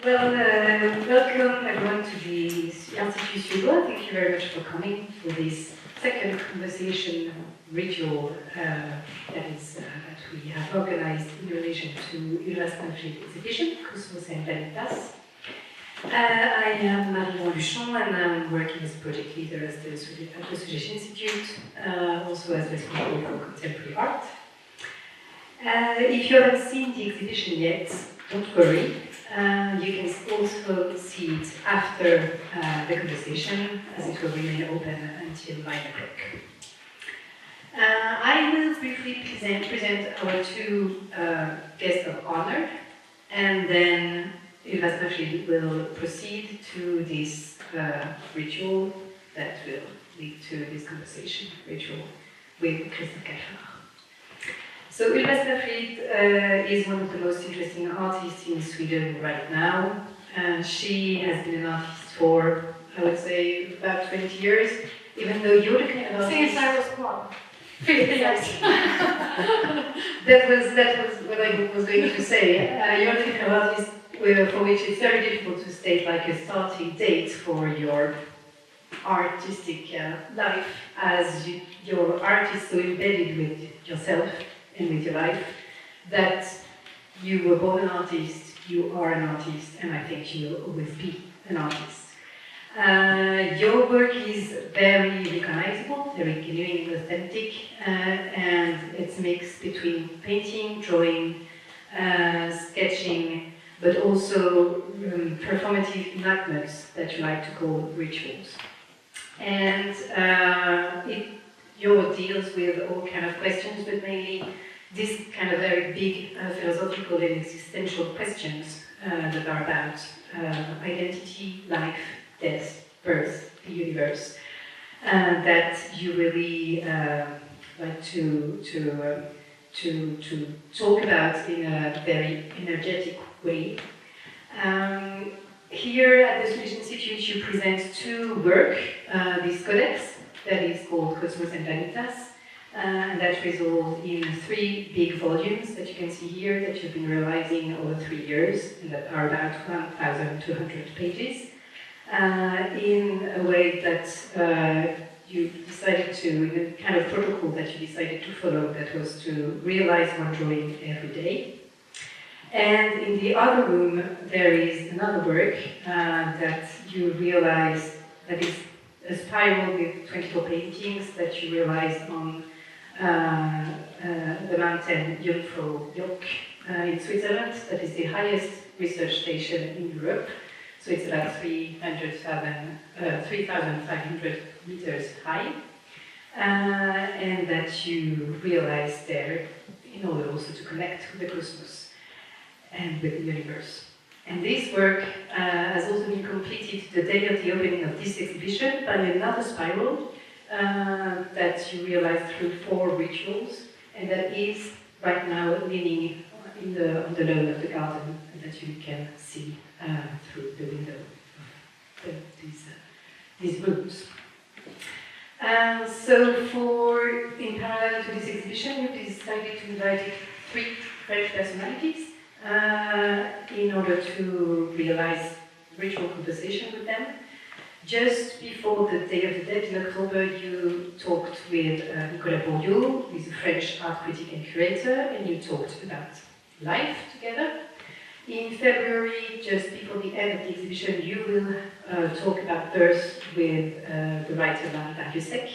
Well, welcome everyone to the Institut suédois. Thank you very much for coming for this second conversation ritual that we have organized in relation to Ylva Snöfrid exhibition, Cosmos and Vanitas. I am Marie Duchamp and I'm working as a project leader at the Swedish Institute, also as responsible for contemporary art. If you haven't seen the exhibition yet, don't worry. You can also see it after the conversation, as it will remain open until 9 o'clock. I will briefly present our two guests of honor, and then Ylva Snöfrid will proceed to this ritual that will lead to this conversation, ritual with Christophe Galfard. So Ylva Snöfrid is one of the most interesting artists in Sweden right now. She has been an artist for, I would say, about 20 years, even though you're the kind of artist... Since I was born. 50 years. that was what I was going to say. You're the kind of artist for which it's very difficult to state like a starting date for your artistic life, as your art is so embedded with yourself and with your life, that you were born an artist, you are an artist, and I think you will always be an artist. Your work is very recognizable, very genuine and authentic, and it's a mix between painting, drawing, sketching, but also performative enactments that you like to call rituals. And your deals with all kind of questions, but mainly this kind of very big philosophical and existential questions that are about identity, life, death, birth, the universe, that you really like to talk about in a very energetic way. Here at the Swedish Institute, you present two work, this codex that is called Cosmos and Vanitas, and that resolved in 3 big volumes that you can see here, that you've been realizing over 3 years, and that are about 1,200 pages, in a way that you decided to, in a kind of protocol that you decided to follow, that was to realize one drawing every day. And in the other room, there is another work that you realize that is a spiral with 24 paintings that you realized on the mountain Jungfrau in Switzerland. That is the highest research station in Europe. So it's about 3,500 meters high. And that you realized there in order also to connect with the cosmos and with the universe. And this work has also been completed the day of the opening of this exhibition by another spiral that you realized through 4 rituals, and that is right now leaning on the lawn of the garden, and that you can see through the window of these rooms. So in parallel to this exhibition, we decided to invite 3 French personalities in order to realize ritual conversation with them. Just before the Day of the Dead in October, you talked with Nicolas Bourdieu, who is a French art critic and curator, and you talked about life together. In February, just before the end of the exhibition, you will talk about birth with the writer Vanitas.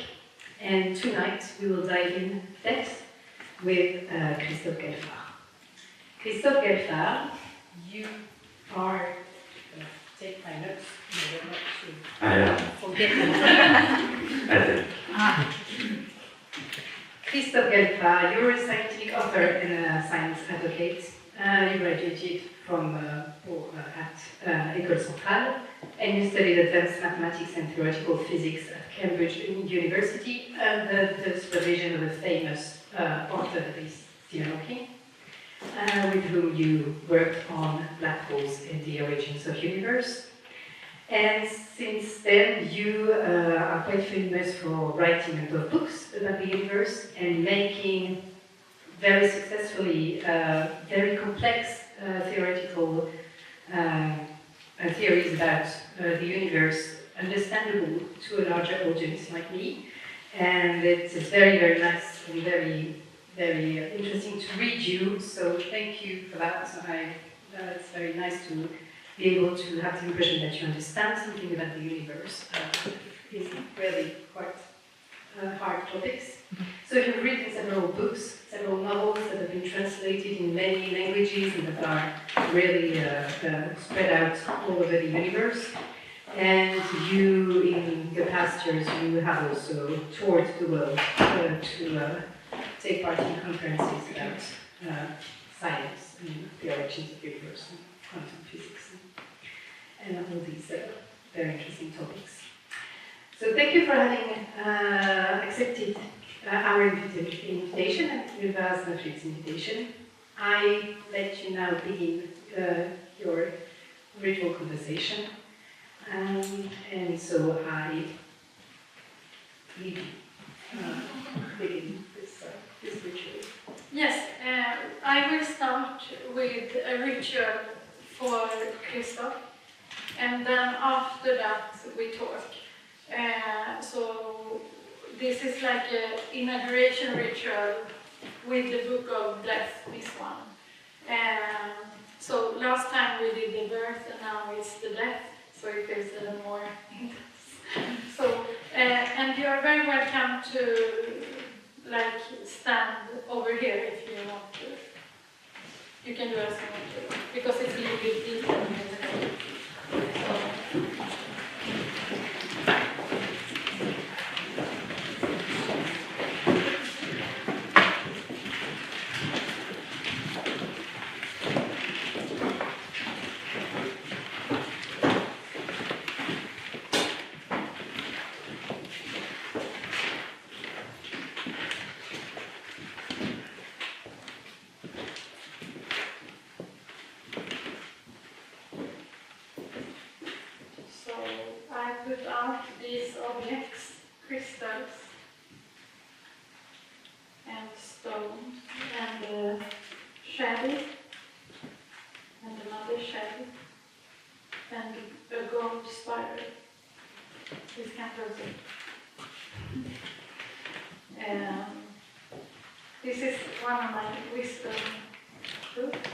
And tonight, we will dive in depth with Christophe Galfard. Christophe Galfard, you are, take my notes, not to forget them. Christophe Galfard, you're a scientific author and a science advocate. You graduated from at École Centrale, and you studied advanced mathematics and theoretical physics at Cambridge University under the supervision of a famous author, that is Stephen Hawking, with whom you worked on black holes and the origins of the universe. And since then, you are quite famous for writing a lot of books about the universe and making very successfully very complex theoretical theories about the universe understandable to a larger audience like me. And it's very, very nice and very, very interesting to read you. So thank you for that. It's very nice to be able to have the impression that you understand something about the universe. It's really quite hard topics. So you've written several books, several novels that have been translated in many languages and that are really spread out all over the universe. And you, in the past years, you have also toured the world to take part in conferences about science and the origins of the universe and quantum physics and all these very interesting topics. So thank you for having accepted our invitation and Ylva Snöfrid's invitation. I let you now begin your ritual conversation. And so I leave you begin this ritual. Yes, I will start with a ritual for Christophe, and then after that we talk. So this is like an inauguration ritual with the Book of Death, this one. So last time we did the birth and now it's the death, so it feels a little more intense. So, and you are very welcome to like stand over here if you want to. You can do as you want to, because it's a little bit deeper. Put out these objects, crystals and stones and a shell and another shell and a gold spiral. This kind of thing. This is one of my wisdom books.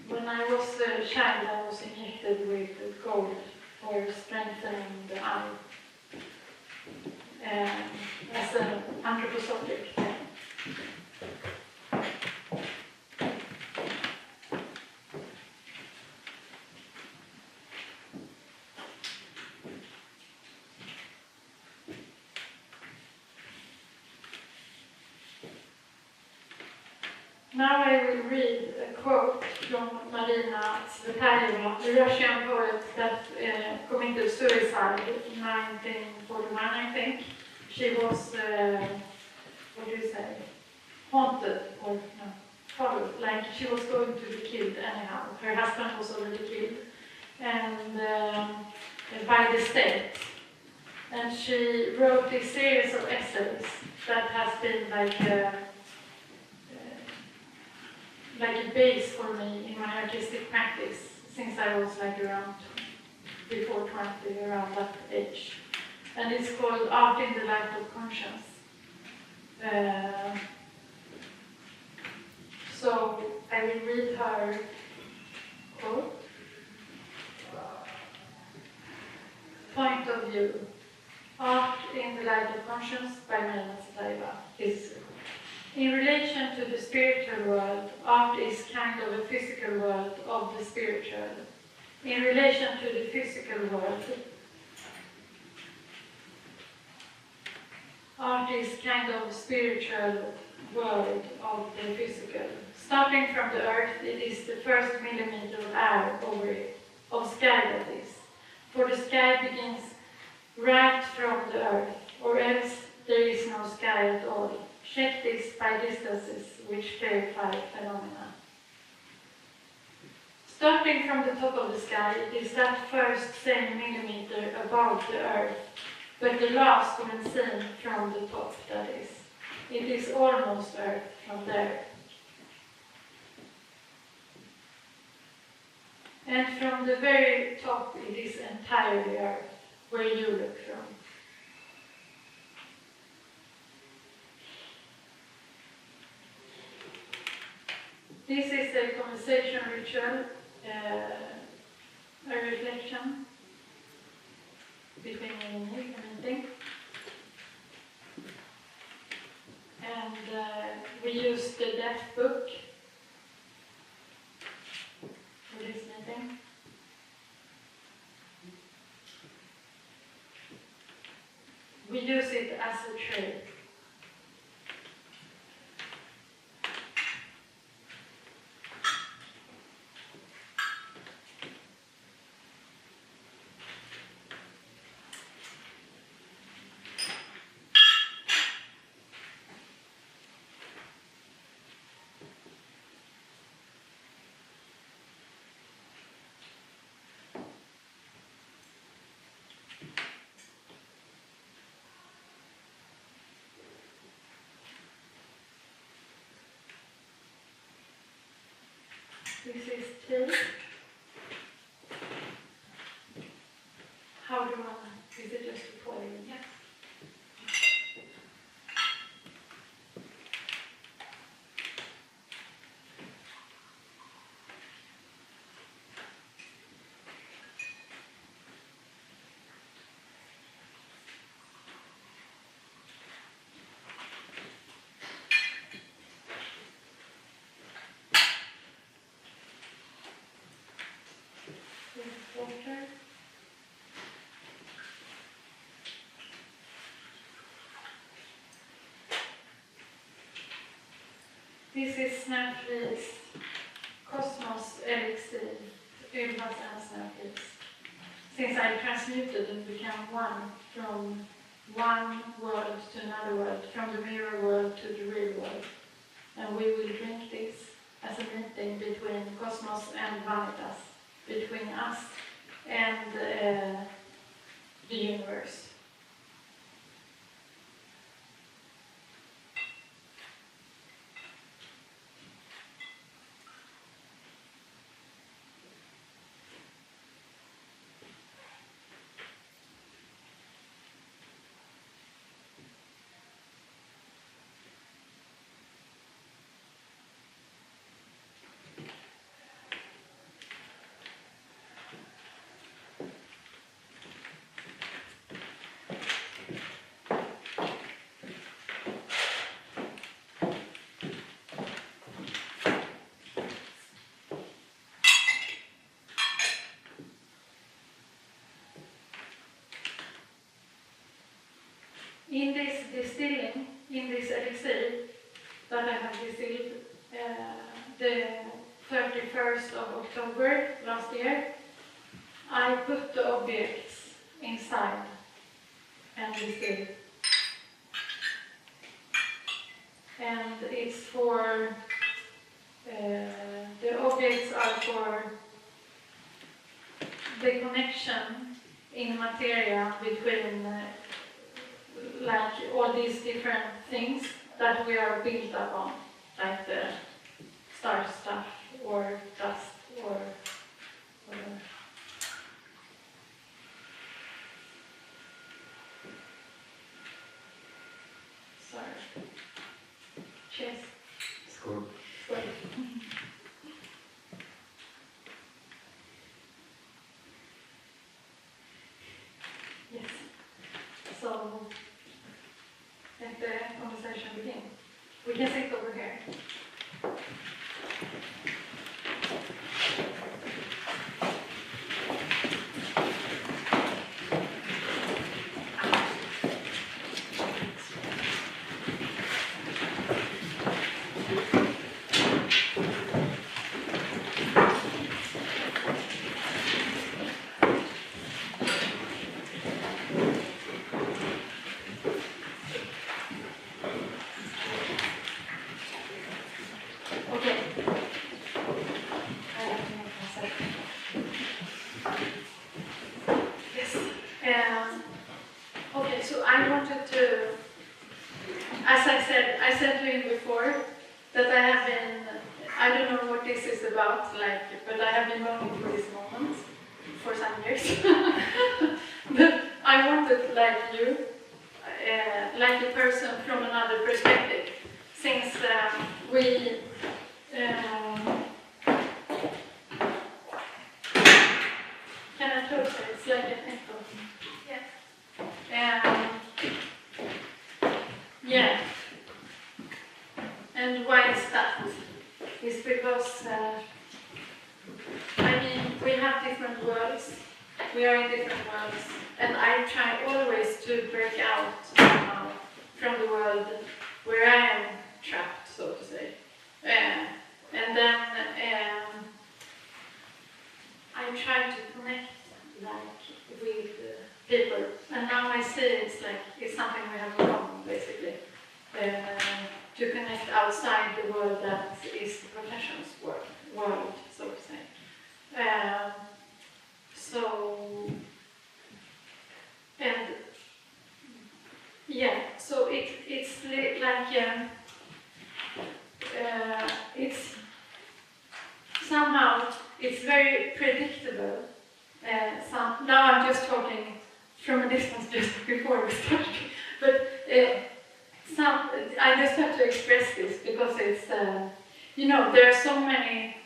When I was a child, I was injected with gold for strengthening the eye as an anthroposophic thing. Now I will read a quote from Marina Tsvetaeva, the Russian poet that committed suicide in 1941, I think. She was, what do you say, haunted, or no, followed, like she was going to be killed anyhow. Her husband was already killed, and by the state. And she wrote this series of essays that has been like a base for me in my artistic practice since I was like around before 20, around that age. And it's called Art in the Light of Conscience. So I will read her quote. Point of view. Art in the Light of Conscience by Marina Tsvetaeva is in relation to the spiritual world, art is kind of a physical world of the spiritual. In relation to the physical world, art is kind of spiritual world of the physical. Starting from the earth, it is the first millimeter of air over it, of sky that is. For the sky begins right from the earth, or else there is no sky at all. Check this by distances which clarify phenomena. Starting from the top of the sky, it is that first same millimeter above the earth, but the last when seen from the top, that is. It is almost earth from there. And from the very top, it is entirely Earth, where you look from. This is a conversation ritual, a reflection between me and you, anything. And we use the Death book for this meeting. We use it as a trade. This is tea. How do I, is it just a pour it? Yes. Water. This is Snöfrid's Cosmos elixir, Ylva Snöfrid's. Since I transmuted and became one from one world to another world, from the mirror world to the real world. And we will drink this as a meeting between Cosmos and Vanitas, between us and the universe. In this distilling, in this elixir that I have distilled the 31st of October last year, I put the objects inside and distilled. And it's for, the objects are for the connection in materia between like all these different things that we are built upon, like the star stuff or dust or whatever. Sorry. Cheers. Skål. Skål. Yes. So let the conversation begin. We can sit over here. about, but I have been longing for this moment for some years. But I wanted, like you, like a person from another perspective, since we can I close it? It's like an echo. Yeah. Yeah. And why is that? It's because we have different worlds. We are in different worlds, and I try always to break out somehow from the world where I am trapped, so to say. And then I try to connect with people, and now I see it's something we have in common, basically. To connect outside the world that is the profession's world, so to say. So it's like it's somehow it's very predictable. Now I'm just talking from a distance just before we started, but I just have to express this because it's there are so many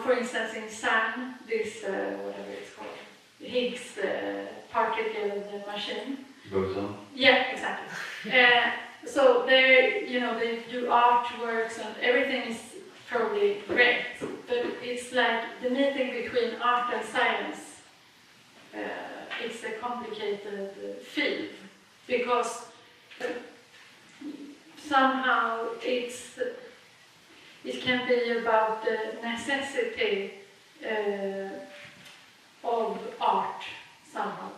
for instance in CERN, this whatever it's called, Higgs particle machine. Boson. Yeah, exactly. So there, they do artworks and everything is probably great, but it's like the meeting between art and science. It's a complicated field because somehow it can be about the necessity of art somehow,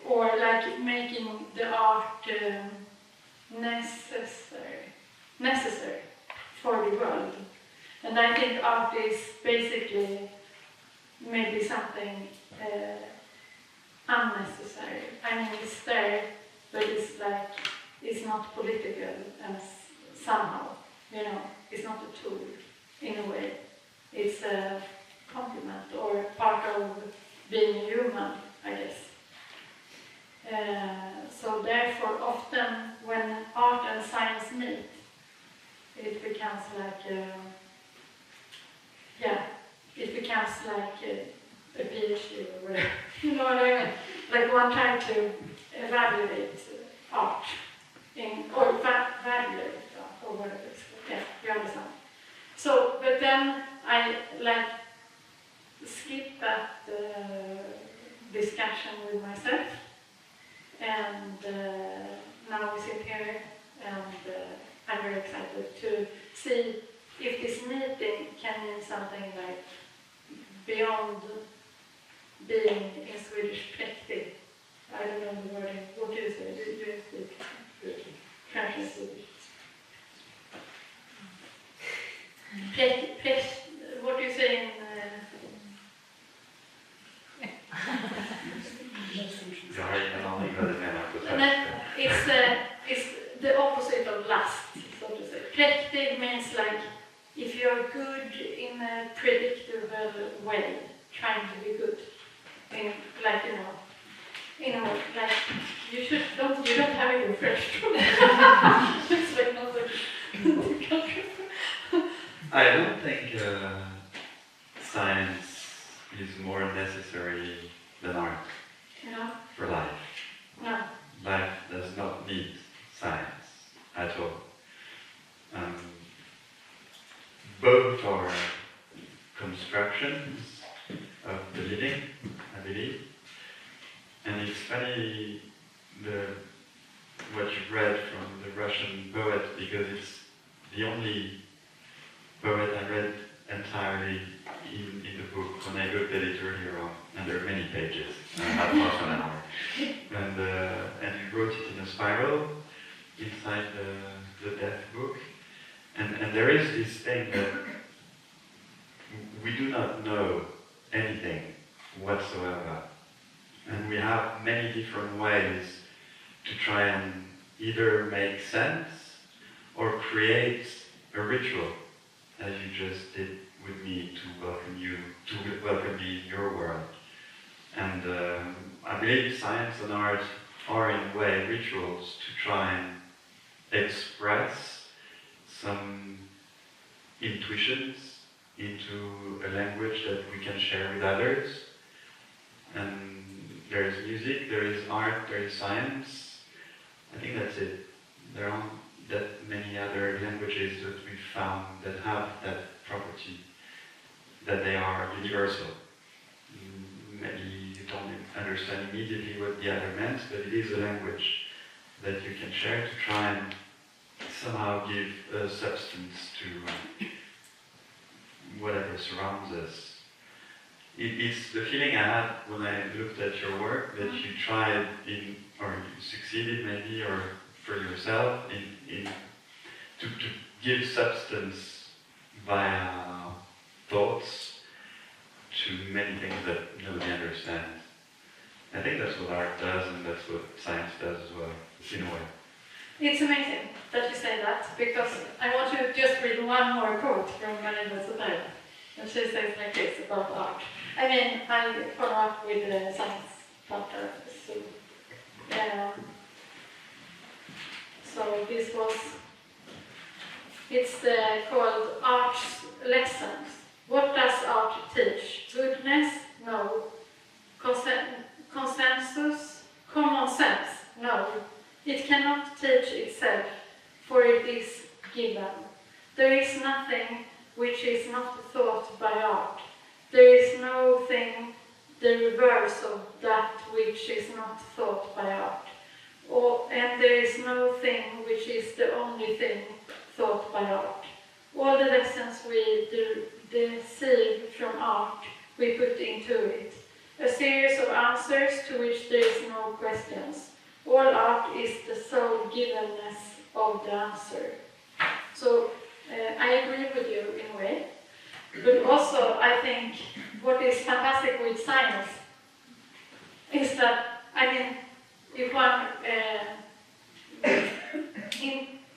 or like making the art necessary for the world. And I think art is basically maybe something unnecessary. I mean, it's there, but it's not political and somehow, it's not a tool in a way. It's a complement or part of being human, I guess. So therefore, often when art and science meet, it becomes a PhD or whatever. You know what I mean? Like one trying to evaluate art or whatever it's called. Yeah, you understand. So, but then I skip that discussion with myself, and now we sit here, and I'm very excited to see if this meeting can mean something like beyond being in Swedish präktig. I don't know the wording. What do you say? Do you speak French and Swedish? What do you say in... It's the opposite of lust, so to say. Präktig means like if you're good in a predictable way, trying to be good. In you don't have it in French. It's like not a country. I don't think science is more necessary than art for life. No. Life does not need science at all. Both are constructions of the living, I believe. And it's funny what you've read from the Russian poet, because it's the only poet I read entirely in the book. When I looked at it earlier on, and there are many pages, not half an hour. And he wrote it in a spiral inside the death book. And there is this thing that we do not know anything whatsoever. And we have many different ways to try and either make sense or create a ritual as you just did with me, to welcome me in your world. And I believe science and art are in a way rituals to try and express some intuitions into a language that we can share with others. And there is music, there is art, there is science. I think that's it. There aren't that many other languages that we've found that have that property, that they are universal. Maybe you don't understand immediately what the other meant, but it is a language that you can share to try and somehow give a substance to whatever surrounds us. It's the feeling I had when I looked at your work, that you tried or you succeeded maybe, or for yourself, to give substance via thoughts to many things that nobody understands. I think that's what art does, and that's what science does as well, in a way. It's amazing that you say that, because I want to just read one more quote from Vanitas, and she says like this about art. I mean, I follow up with the science doctor, so this was, it's called Art's Lessons. What does art teach? Goodness? No. Consensus? Common sense? No. It cannot teach itself, for it is given. There is nothing which is not thought by art. There is no thing the reverse of that which is not thought by art. And there is no thing which is the only thing thought by art. All the lessons we receive from art, we put into it. A series of answers to which there is no questions. All art is the sole givenness of the answer. So I agree with you in a way, but also I think what is fantastic with science is that, I mean, if one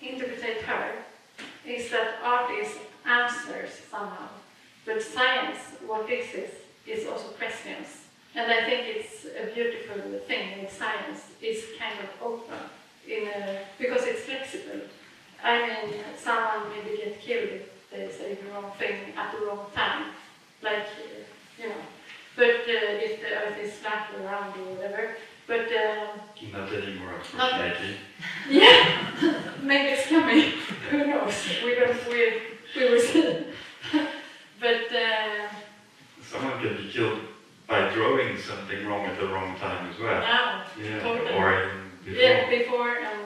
interprets her, is that art is answers somehow, but science, what is also questions. And I think it's a beautiful thing with science. It's kind of open because it's flexible. I mean, someone maybe get killed if they say the wrong thing at the wrong time, like But if the Earth is flat around or whatever, but not anymore, unfortunately. Yeah, maybe it's coming. Who knows? We will see. But someone can be killed by drawing something wrong at the wrong time as well. Yeah, totally. Or even before. Yeah, before and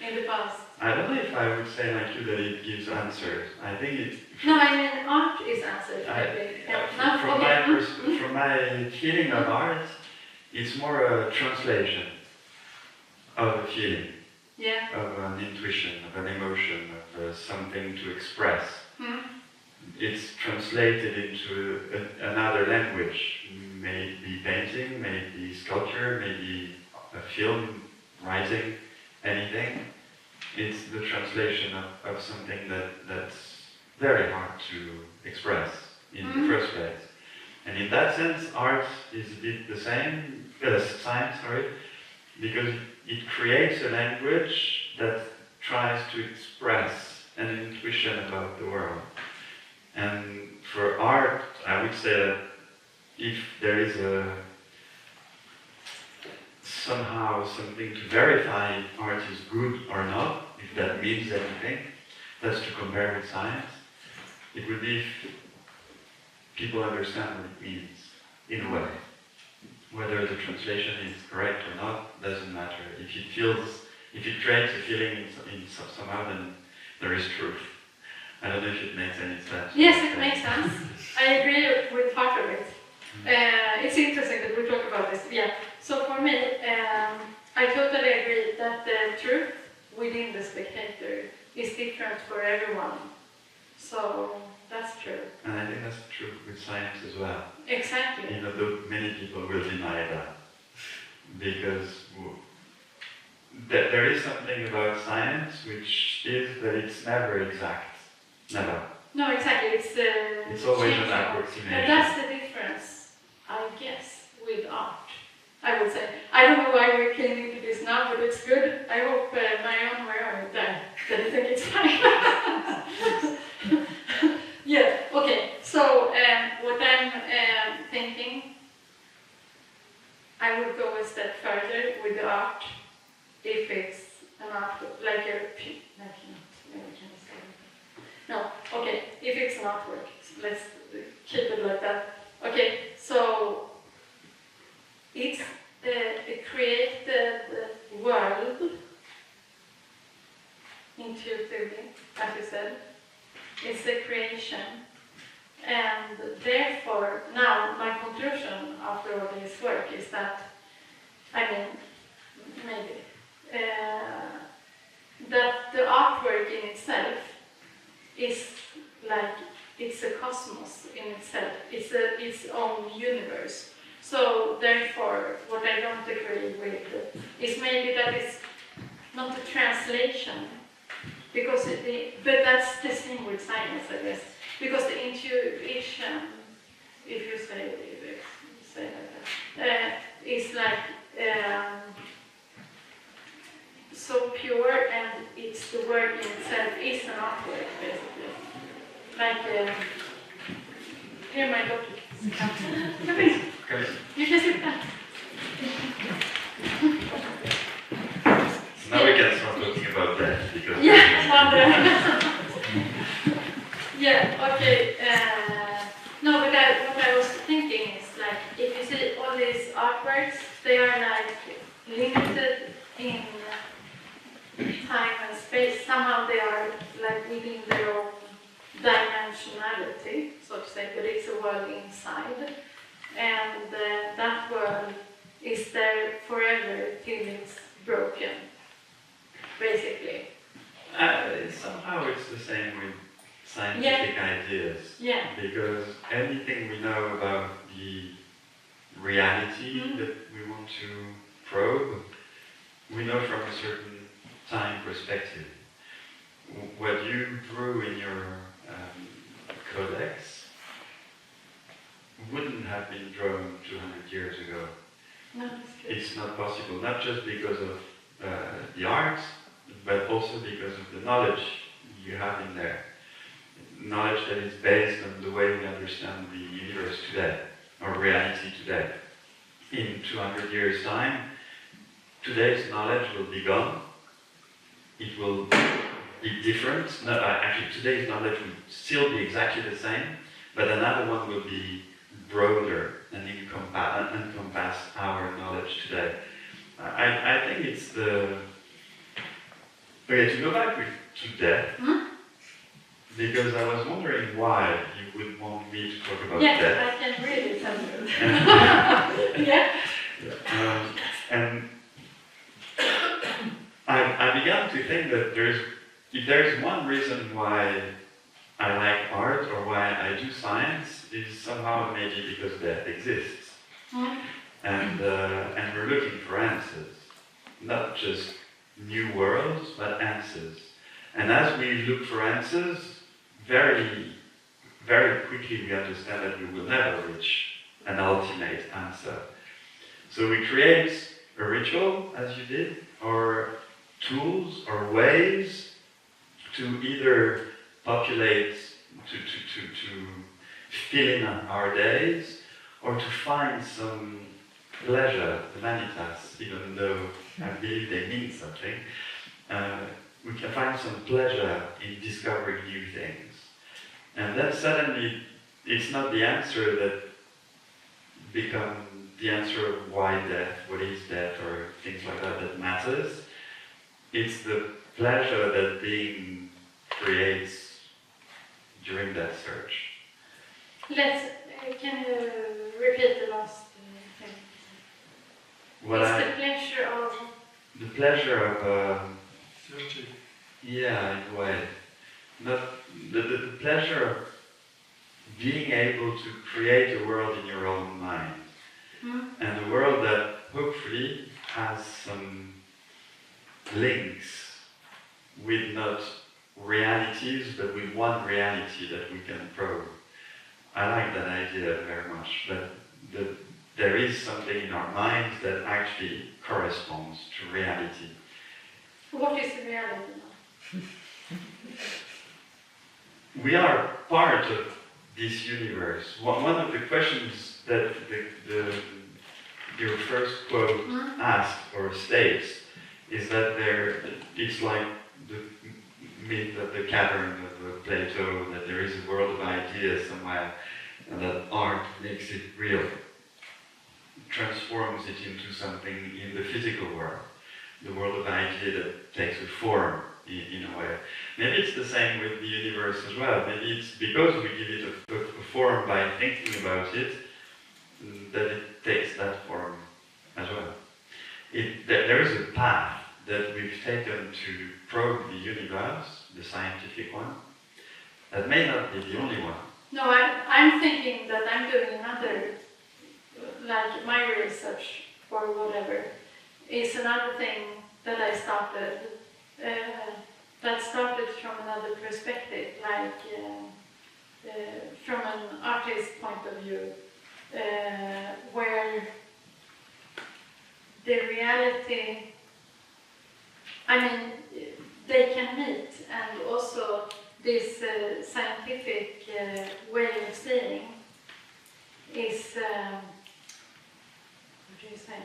in the past. I don't know if I would say like you that it gives answers. I think it. No, I mean art is answers. From my feeling of art, it's more a translation of a feeling, of an intuition, of an emotion, of something to express. It's translated into another language. May it be painting, may it be sculpture, maybe a film, writing, anything. It's the translation of something that's very hard to express in the first place. And in that sense, art is a bit the same, science, because it creates a language that tries to express an intuition about the world. And for art, I would say that if there is somehow something to verify if art is good or not, if that means anything, that's to compare with science. It would be if people understand what it means, in a way. Whether the translation is correct or not doesn't matter. If it creates a feeling somehow, then there is truth. I don't know if it makes any sense. Yes, it makes sense. I agree with part of it. It's interesting that we talk about this. Yeah. So for me, I totally agree that the truth within the spectator is different for everyone. So that's true. And I think that's true with science as well. Exactly. Even though many people will deny that. Because there is something about science which is that it's never exact. Never. No, exactly. It's always an approximation. And that's the difference, I guess, with art. I would say. I don't know why we came into this now, but it's good. I hope Marianne, where are you? There. That I think it's fine. Yeah. Okay. So what I'm thinking, I would go a step further with the art, if it's an art like no. Okay. If it's an artwork, let's keep it like that. Okay. So. It's a created world, intuitively, as you said. It's a creation. And therefore, now my conclusion after all this work is that, that the artwork in itself is like, it's a cosmos in itself. It's its own universe. So therefore, what I don't agree with is maybe that it's not a translation, because but that's the same with science, I guess. Because the intuition, if you say like that, is like so pure, and it's the work in itself is an artwork, basically. Like here, my daughter. Come in. You can sit down. So now we can start talking about that, because yeah, okay. No, but what I was thinking is like, if you see all these artworks, they are like limited in time and space. Somehow they are like within their own dimensionality, so to say, but it's a world inside. And that world is there forever till it's broken, basically. Somehow it's the same with scientific ideas. Yeah. Because anything we know about the reality that we want to probe, we know from a certain time perspective. What you drew in your codex wouldn't have been drawn 200 years ago. No, it's not possible, not just because of the art, but also because of the knowledge you have in there. Knowledge that is based on the way we understand the universe today, or reality today. In 200 years' time, today's knowledge will be gone. It will be different. No, actually, today's knowledge will still be exactly the same, but another one will be broader and encompass our knowledge today. I think it's the... Okay, to go back to death, because I was wondering why you would want me to talk about death. Yes, I can read it sometimes. Yeah. And I began to think that if there's one reason why I like art or why I do science, is somehow maybe because death exists. And we're looking for answers. Not just new worlds, but answers. And as we look for answers, very, very quickly we understand that we will never reach an ultimate answer. So we create a ritual, as you did, or tools or ways to either populate, to fill in our days, or to find some pleasure, the Vanitas, even though I believe they mean something. We can find some pleasure in discovering new things. And then suddenly, it's not the answer that becomes the answer of why death, what is death, or things like that matters. It's the pleasure that being creates during that search. Can you repeat the last thing? The pleasure of searching. Yeah, in a way. Not the pleasure of being able to create a world in your own mind. And a world that hopefully has some links with not realities, but with one reality that we can probe. I like that idea very much, that there is something in our minds that actually corresponds to reality. What is reality now? We are part of this universe. One of the questions that your first quote asks or states is that it's like the myth of the cavern of Plato, that there is a world of ideas somewhere, and that art makes it real, transforms it into something in the physical world, the world of ideas that takes a form in a way. Maybe it's the same with the universe as well. Maybe it's because we give it a form by thinking about it, that it takes that form as well. There is a path that we've taken to probe the universe, the scientific one. That may not be the only one. No, I'm thinking that I'm doing another, like my research or whatever, is another thing that I started, that started from another perspective, like from an artist's point of view, where the reality, I mean, they can meet, and also this scientific way of seeing is, what do you say?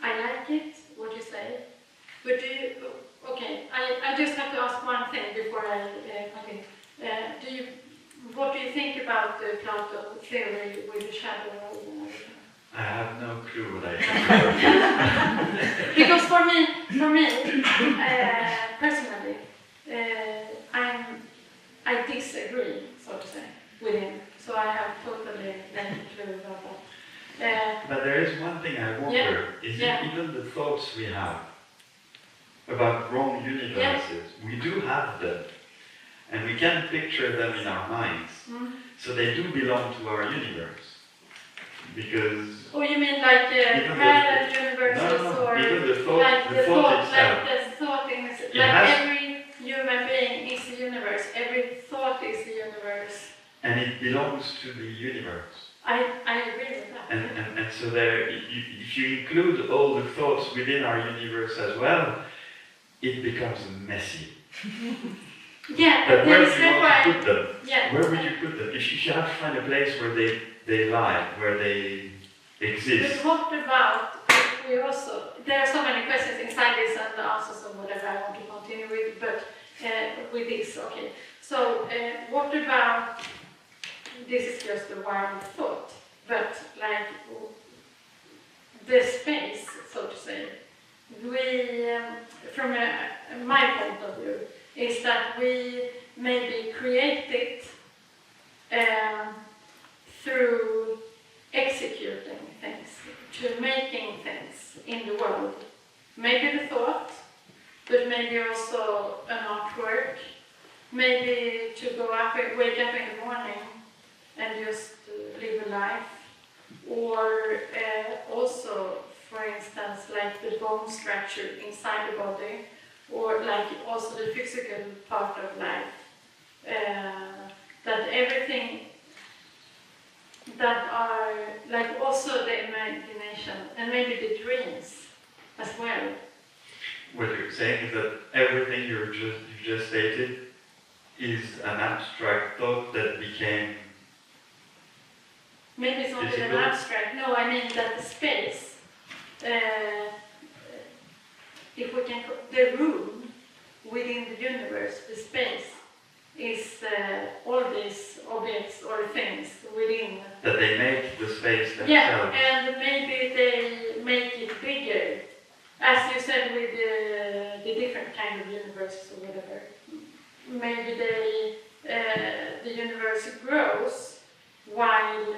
I like it, what you say, but do you, okay, I just have to ask one thing before I continue. What do you think about the Plato theory with the shadow and everything? I have no clue what I think. Because for me, personally, I disagree, so to say, with him. So I have totally no clue about that. But there is one thing I wonder, is it even the thoughts we have about wrong universes, we do have them, and we can picture them in our minds, so they do belong to our universe. Because... Oh, you mean like parallel universes, or even the thought, like the thought itself. Like the thought in this, like every human being is the universe, every thought is the universe. And it belongs to the universe. I agree with that. And so there, if you include all the thoughts within our universe as well, it becomes messy. Yeah, but where do you want want to put them? Yeah. Where would you put them? If you have to find a place where they lie, where they exist. But what about if we also, there are so many questions inside this and the answers and whatever I want to continue with, but with this, okay. So what about, this is just a wild thought, but like the space, so to say, we, from my point of view, is that we maybe create it through executing things, to making things in the world. Maybe the thought, but maybe also an artwork, maybe to go up, wake up in the morning and just live a life, or also, for instance, like the bone structure inside the body, or like also the physical part of life, that everything that are, like also the imagination, and maybe the dreams as well. What you're saying is that everything you just stated is an abstract thought that became... Maybe it's not even an abstract. No, I mean that the space, if we can, the room within the universe, the space, is all these objects or things within. That they make the space themselves. Yeah, and maybe they make it bigger. As you said with the different kind of universes or whatever. Maybe the universe grows while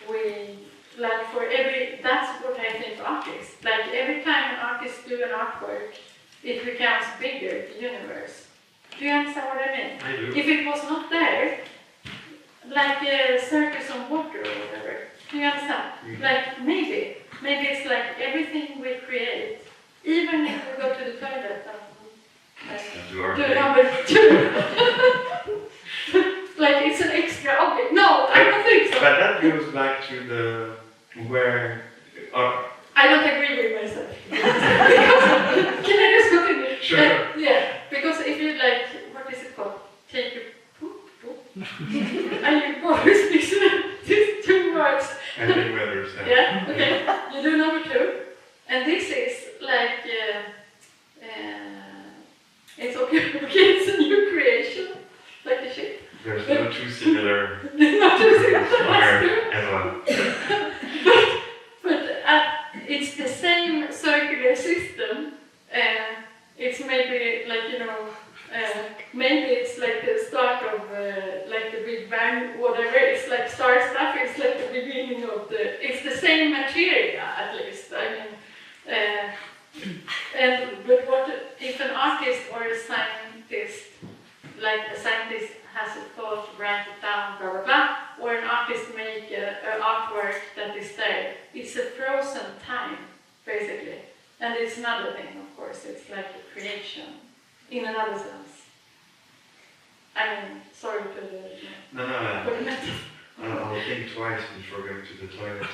we, like for every, that's what I think art is. Like every time an artist do an artwork, it becomes bigger, the universe. Do you understand what I mean? I do. If it was not there, like a circus on water or whatever, do you understand? Like maybe it's like everything we create, even if we go to to our The thing. number 2. Like it's an extra object. No, I don't think so. But that goes back to the where. I don't agree with myself. Because, can I just continue? Sure. Yeah, because if you like, what is it called? Take a poop, and you go with these 2 words. I think we understand. Yeah, okay. You do number 2. And this is like, it's okay, it's a new creation, like a ship. There's no too similar. Not too similar. Ever. But it's the same circular system. It's maybe like, you know, maybe it's like the start of like the Big Bang, whatever. It's like star stuff. It's like the beginning of the. It's the same material, at least. I mean, but what if an artist or a scientist, like a scientist has a thought, write it down, blah blah blah, or an artist make an artwork that is there. It's a frozen time, basically. And it's another thing, of course. It's like a creation, in another sense. I mean, sorry to the. No. For the metaphor. I'll think twice before going to the toilet.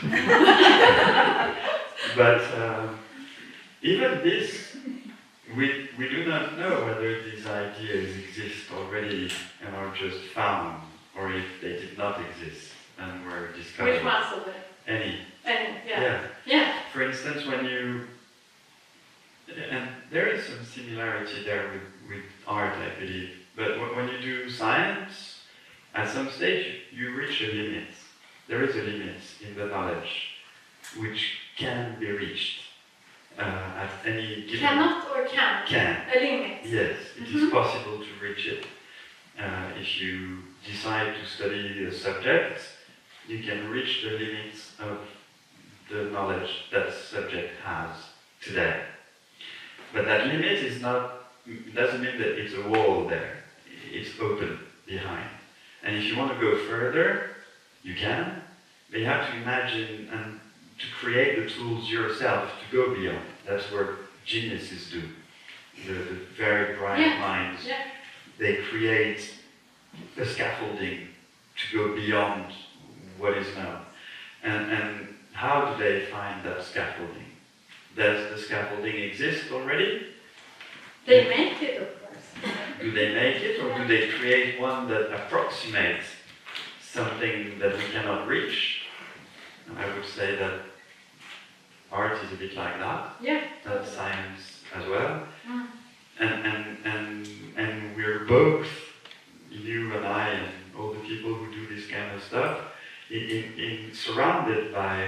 But even this, we do not know whether these ideas exist already and are just found, or if they did not exist and were discovered. Which ones of them? Any. Yeah. For instance, when you, and there is some similarity there with art, I believe, but when you do science, at some stage you reach a limit. There is a limit in the knowledge which can be reached at any given... Cannot or can? Can. A limit. Yes, it is possible to reach it. If you decide to study a subject, you can reach the limits of the knowledge that subject has today. But that limit is not, doesn't mean that it's a wall there. It's open behind. And if you want to go further, you can, but you have to imagine and to create the tools yourself to go beyond. That's what geniuses do. The very bright minds, they create a scaffolding to go beyond what is known. And how do they find that scaffolding? Does the scaffolding exist already? They make it, of course. Do they make it, or do they create one that approximates something that we cannot reach? And I would say that art is a bit like that. Yeah. That's science as well. And we're both, you and I and all the people who do this kind of stuff, surrounded by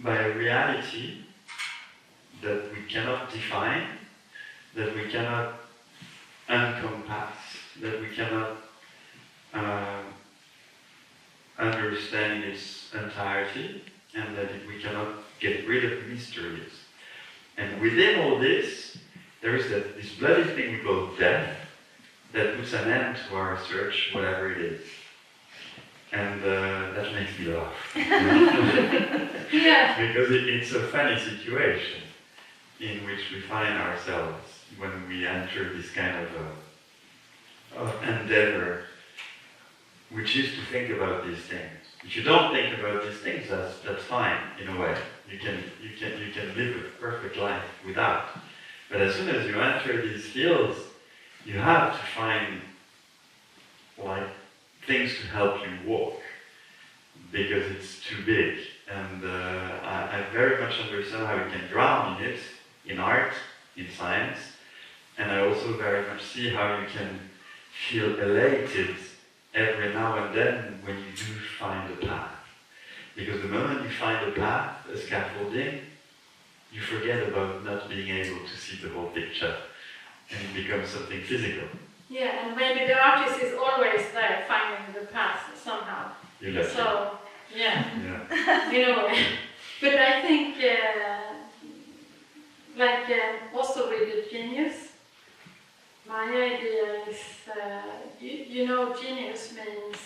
a reality that we cannot define, that we cannot encompass, that we cannot understand in its entirety, and that we cannot get rid of mysteries. And within all this, there is this bloody thing we call death that puts an end to our search, whatever it is. And that makes me laugh. Because it's a funny situation in which we find ourselves when we enter this kind of endeavor, which is to think about these things. If you don't think about these things, that's fine in a way. You can live a perfect life without. But as soon as you enter these fields, you have to find like things to help you walk, because it's too big. And I very much understand how you can drown in it, in art, in science, and I also very much see how you can feel elated every now and then when you do find a path. Because the moment you find a path, a scaffolding, you forget about not being able to see the whole picture, and it becomes something physical. Yeah, and maybe the artist is always there finding the path somehow. So, in a way. But I think, also with the genius, my idea is, genius means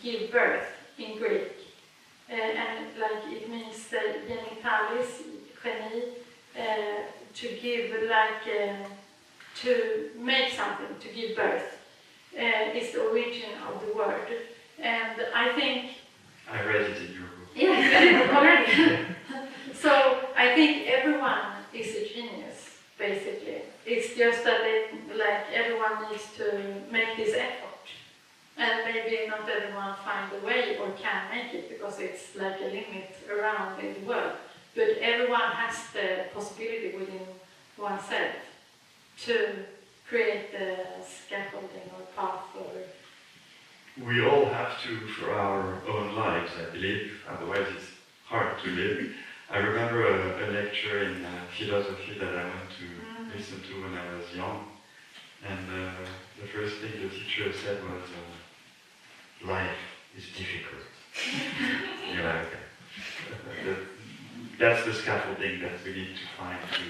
give birth in Greek. And it means genitalis, geni, to give to make something, to give birth, is the origin of the word. And I think... I read it in your book. Yeah, already. So I think everyone is a genius, basically. It's just that everyone needs to make this effort. And maybe not everyone find a way or can make it, because it's like a limit around in the world. But everyone has the possibility within oneself to create the scaffolding or path or... We all have to for our own lives, I believe, otherwise it's hard to live. I remember a lecture in philosophy that I went to listen to when I was young, and the first thing the teacher said was, life is difficult. You're like, okay. That's the scaffolding that we need to find to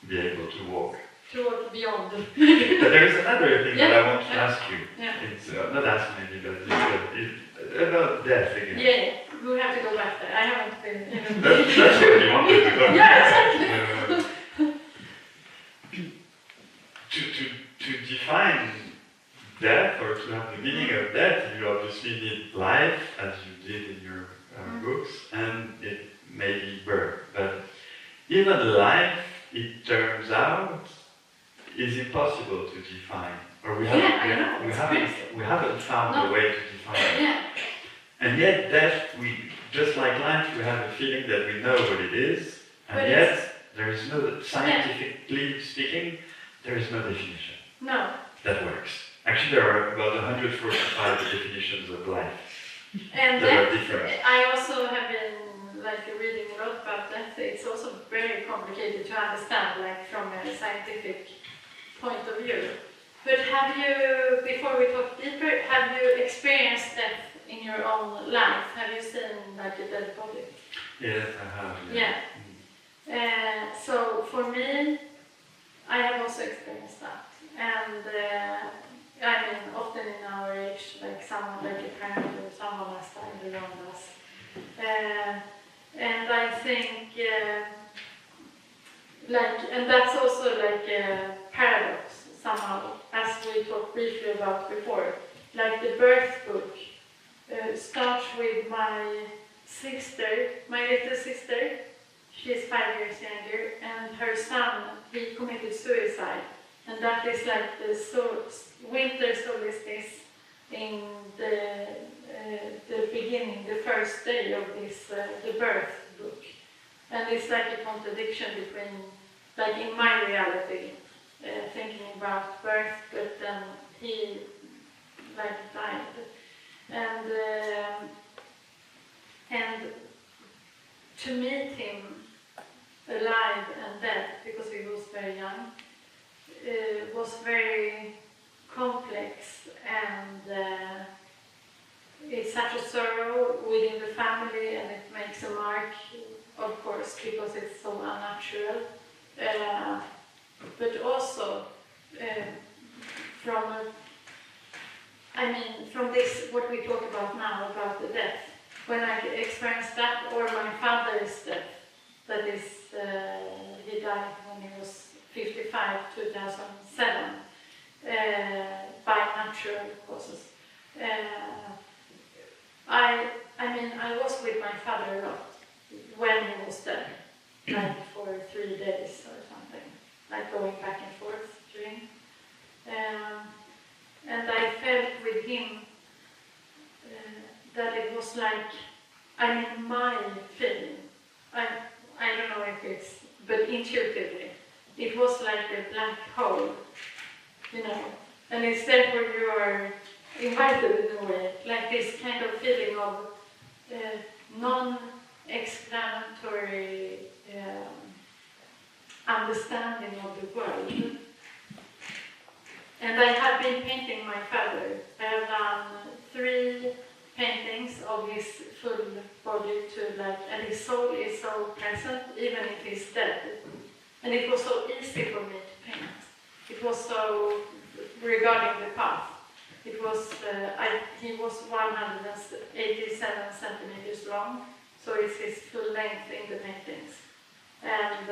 be able to walk. To walk beyond. But there is another thing that I want to ask you. Yeah. It's not ask maybe, but it's about death again. Yeah, we have to go back there. I haven't been... That's what you wanted to go. Yeah, exactly. To define death, or to have the meaning of death, you obviously need life, as you did in your books, and it may be birth. But even life, it turns out, is impossible to define. Or we haven't found a way to define it. Yeah. And yet death, just like life, we have a feeling that we know what it is, and but yet there is no, scientifically speaking, there is no definition. No. That works. Actually, there are about 145 definitions of life. And that are different. I also have been reading a lot about that. It's also very complicated to understand, from a scientific point of view. But have you, before we talk deeper, have you experienced death in your own life? Have you seen a dead body? Yes, I have. Yeah. So for me, I have also experienced that. And often in our age, someone like a parent or someone has died around us. And I think, and that's also a paradox somehow, as we talked briefly about before. The birth book starts with my sister, my little sister. She's 5 years younger, and her son, he committed suicide. And that is the winter solstice in the beginning, the first day of this, the birth book. And it's a contradiction between, in my reality, thinking about birth, but then he, died. And to meet him alive and dead, because he was very young, was very complex, and it's such a sorrow within the family, and it makes a mark, of course, because it's so unnatural. But also from this, what we talk about now, about the death, when I experienced that, or my father's death, that is, he died when he was 55, 2007, by natural causes. I was with my father a lot when he was dead, for 3 days or something, going back and forth during. And I felt with him that it was my feeling. I don't know if it's, but intuitively, it was like a black hole, and it's therefore you are invited in a way, this kind of feeling of non-explanatory understanding of the world. And I have been painting my father. I have done 3 paintings of his full body and his soul is so present, even if he's dead. And it was so easy for me to paint. It was so, regarding the path, it was, he was 187 centimeters long, so it's his full length in the paintings. And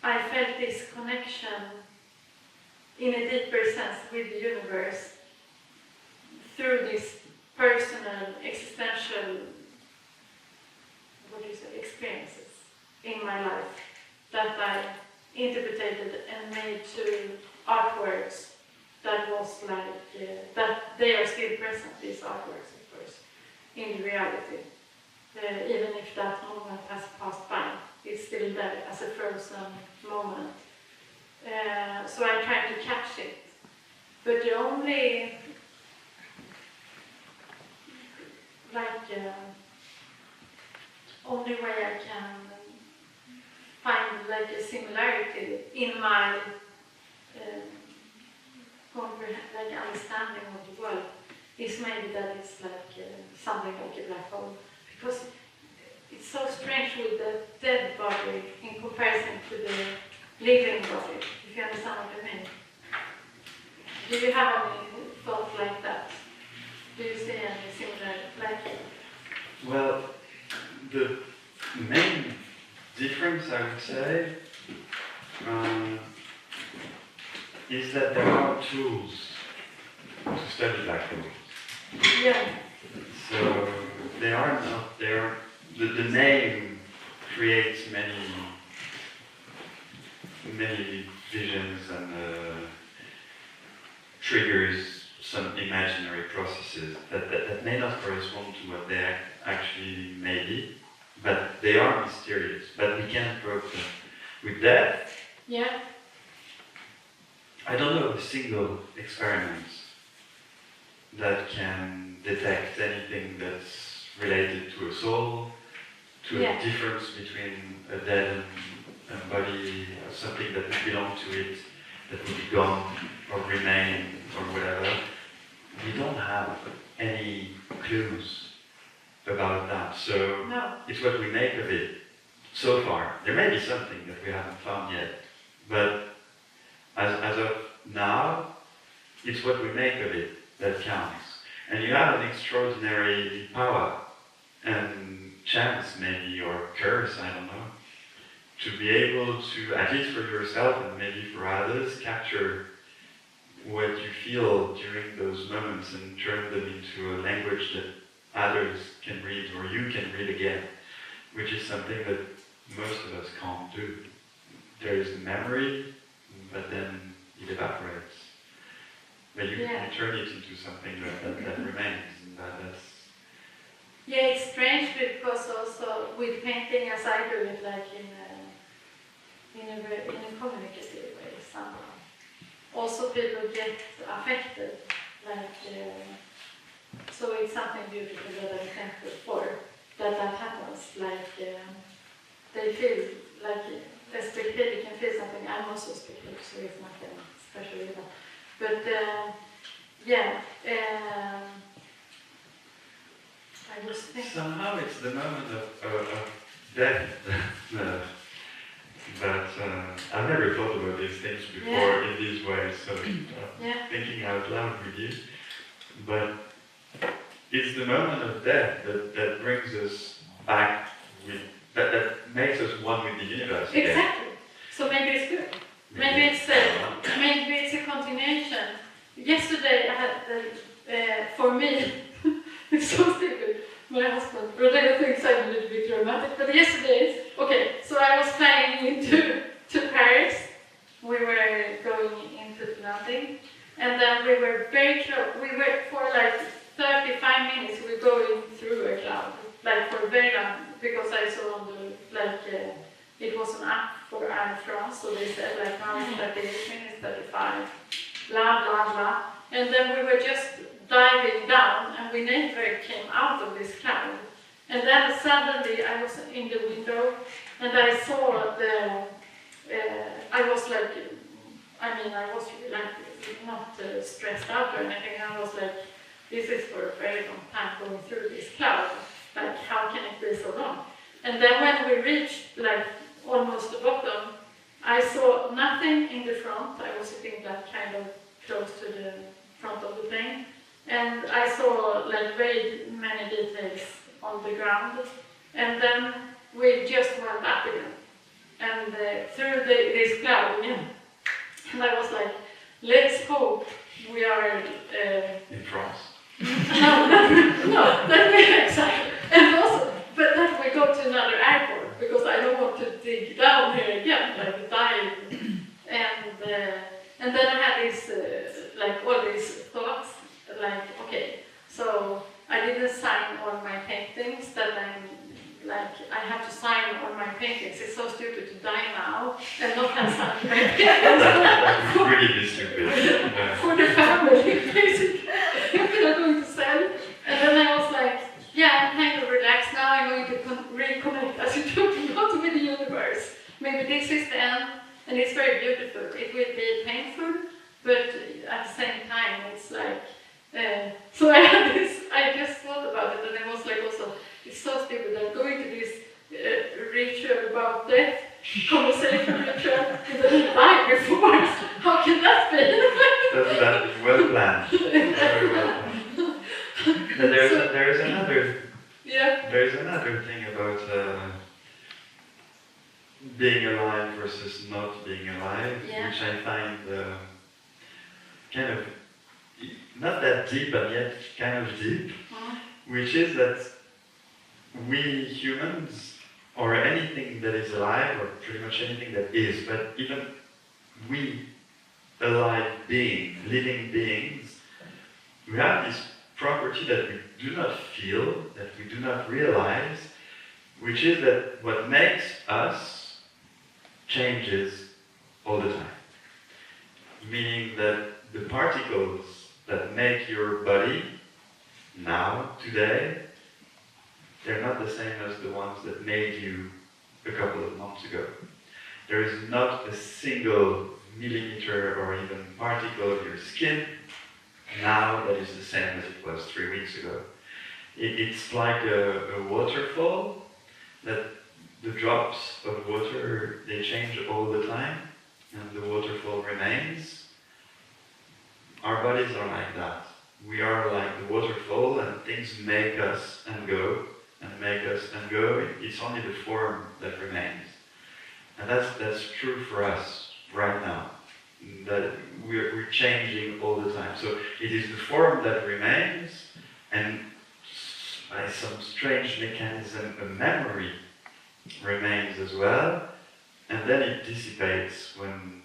I felt this connection in a deeper sense with the universe through this personal, existential, experiences in my life that I interpreted and made to artworks that was like, that they are still present, these artworks, of course, in reality. Even if that moment has passed by, it's still there as a frozen moment. So I try to catch it. But the only, only way I can find like a similarity in my understanding of the world is maybe that it's like something like a black hole. Because it's so strange with the dead body in comparison to the living body, if you understand what I mean. Do you have any thought like that? Do you see any similar like it? Well, the main difference, I would say, is that there are tools to study black holes. Yeah. So they are not there. The name creates many visions and triggers some imaginary processes that may not correspond to what they actually may be, but they are mysterious. But we can't probe them. With death, yeah. I don't know of a single experiment that can detect anything that's related to a soul, to a difference between a dead and body, or something that would belong to it, that would be gone or remain or whatever. We don't have any clues about that. So it's what we make of it so far. There may be something that we haven't found yet, but as of now, it's what we make of it that counts. And you have an extraordinary power and chance maybe, or curse, I don't know, to be able to, at least for yourself and maybe for others, capture what you feel during those moments and turn them into a language that others can read or you can read again, which is something that most of us can't do. There is memory, but then it evaporates. But you turn it into something that remains, and that's... Yeah, it's strange because also with painting, as I do it, like in a communicative way somehow. Also, people get affected, like so it's something beautiful that I'm thankful for that happens. Like they feel like a spectator can feel something. I'm also a spectator, so it's nothing special with that. But I was thinking. Somehow it's the moment of death that I've never thought about these things before in these ways, so thinking out loud with you. But it's the moment of death that brings us back with, that makes us one with the universe again. Exactly. So maybe it's good. Maybe it's a continuation. Yesterday I had, for me, it's so stupid, my husband, Rodrigo thinks I'm a little bit dramatic, but yesterday, so I was flying to Paris, we were going into the landing, and then we were very close, we were for like 35 minutes, we were going through a cloud, like for very long, because I saw on the, it was an app for Air France, so they said like now it's 38 minutes, 35, blah blah blah. And then we were just diving down and we never came out of this cloud. And then suddenly I was in the window and I saw I was like, I was like not stressed out or anything. I was like, this is for a very long time going through this cloud. Like, how can it be so long? And then when we reached like almost the bottom, I saw nothing in the front. I was sitting like kind of close to the front of the plane. And I saw like very many details on the ground. And then we just went up again. and through this cloud again. And I was like, let's hope we are... in France. no, that we exactly. And also, but that we go to another airport, because I don't want to dig down here again, like dive. And then I had this, like all these thoughts, like, okay, so I didn't sign all my paintings that I have to sign all my paintings. It's so stupid to die now and not have signed my paintings. That would really be stupid. For the family, basically. If they are going to sell. And then I was like, yeah, I'm kind of relaxed now. I'm going to reconnect, as you talked about, with the universe. Maybe this is the end, and it's very beautiful. It will be painful, but at the same time, it's like. So I had this. I just thought about it, and it was like also. It's so stupid. I'm going to this ritual about death, conversation ritual, and then I die before. How can that be? That is well planned. Very well planned. And there's another thing about being alive versus not being alive, which I find kind of not that deep and yet kind of deep, which is that we humans, or anything that is alive, or pretty much anything that is, but even we alive beings, living beings, we have this property that we do not feel, that we do not realize, which is that what makes us changes all the time. Meaning that the particles that make your body now, today, they're not the same as the ones that made you a couple of months ago. There is not a single millimeter or even particle of your skin now that is the same as it was 3 weeks ago. It's like a waterfall, that the drops of water, they change all the time, and the waterfall remains. Our bodies are like that. We are like the waterfall, and things make us and go, and make us and go. It's only the form that remains. And that's true for us right now. That we're changing all the time. So it is the form that remains, and by some strange mechanism, a memory remains as well, and then it dissipates when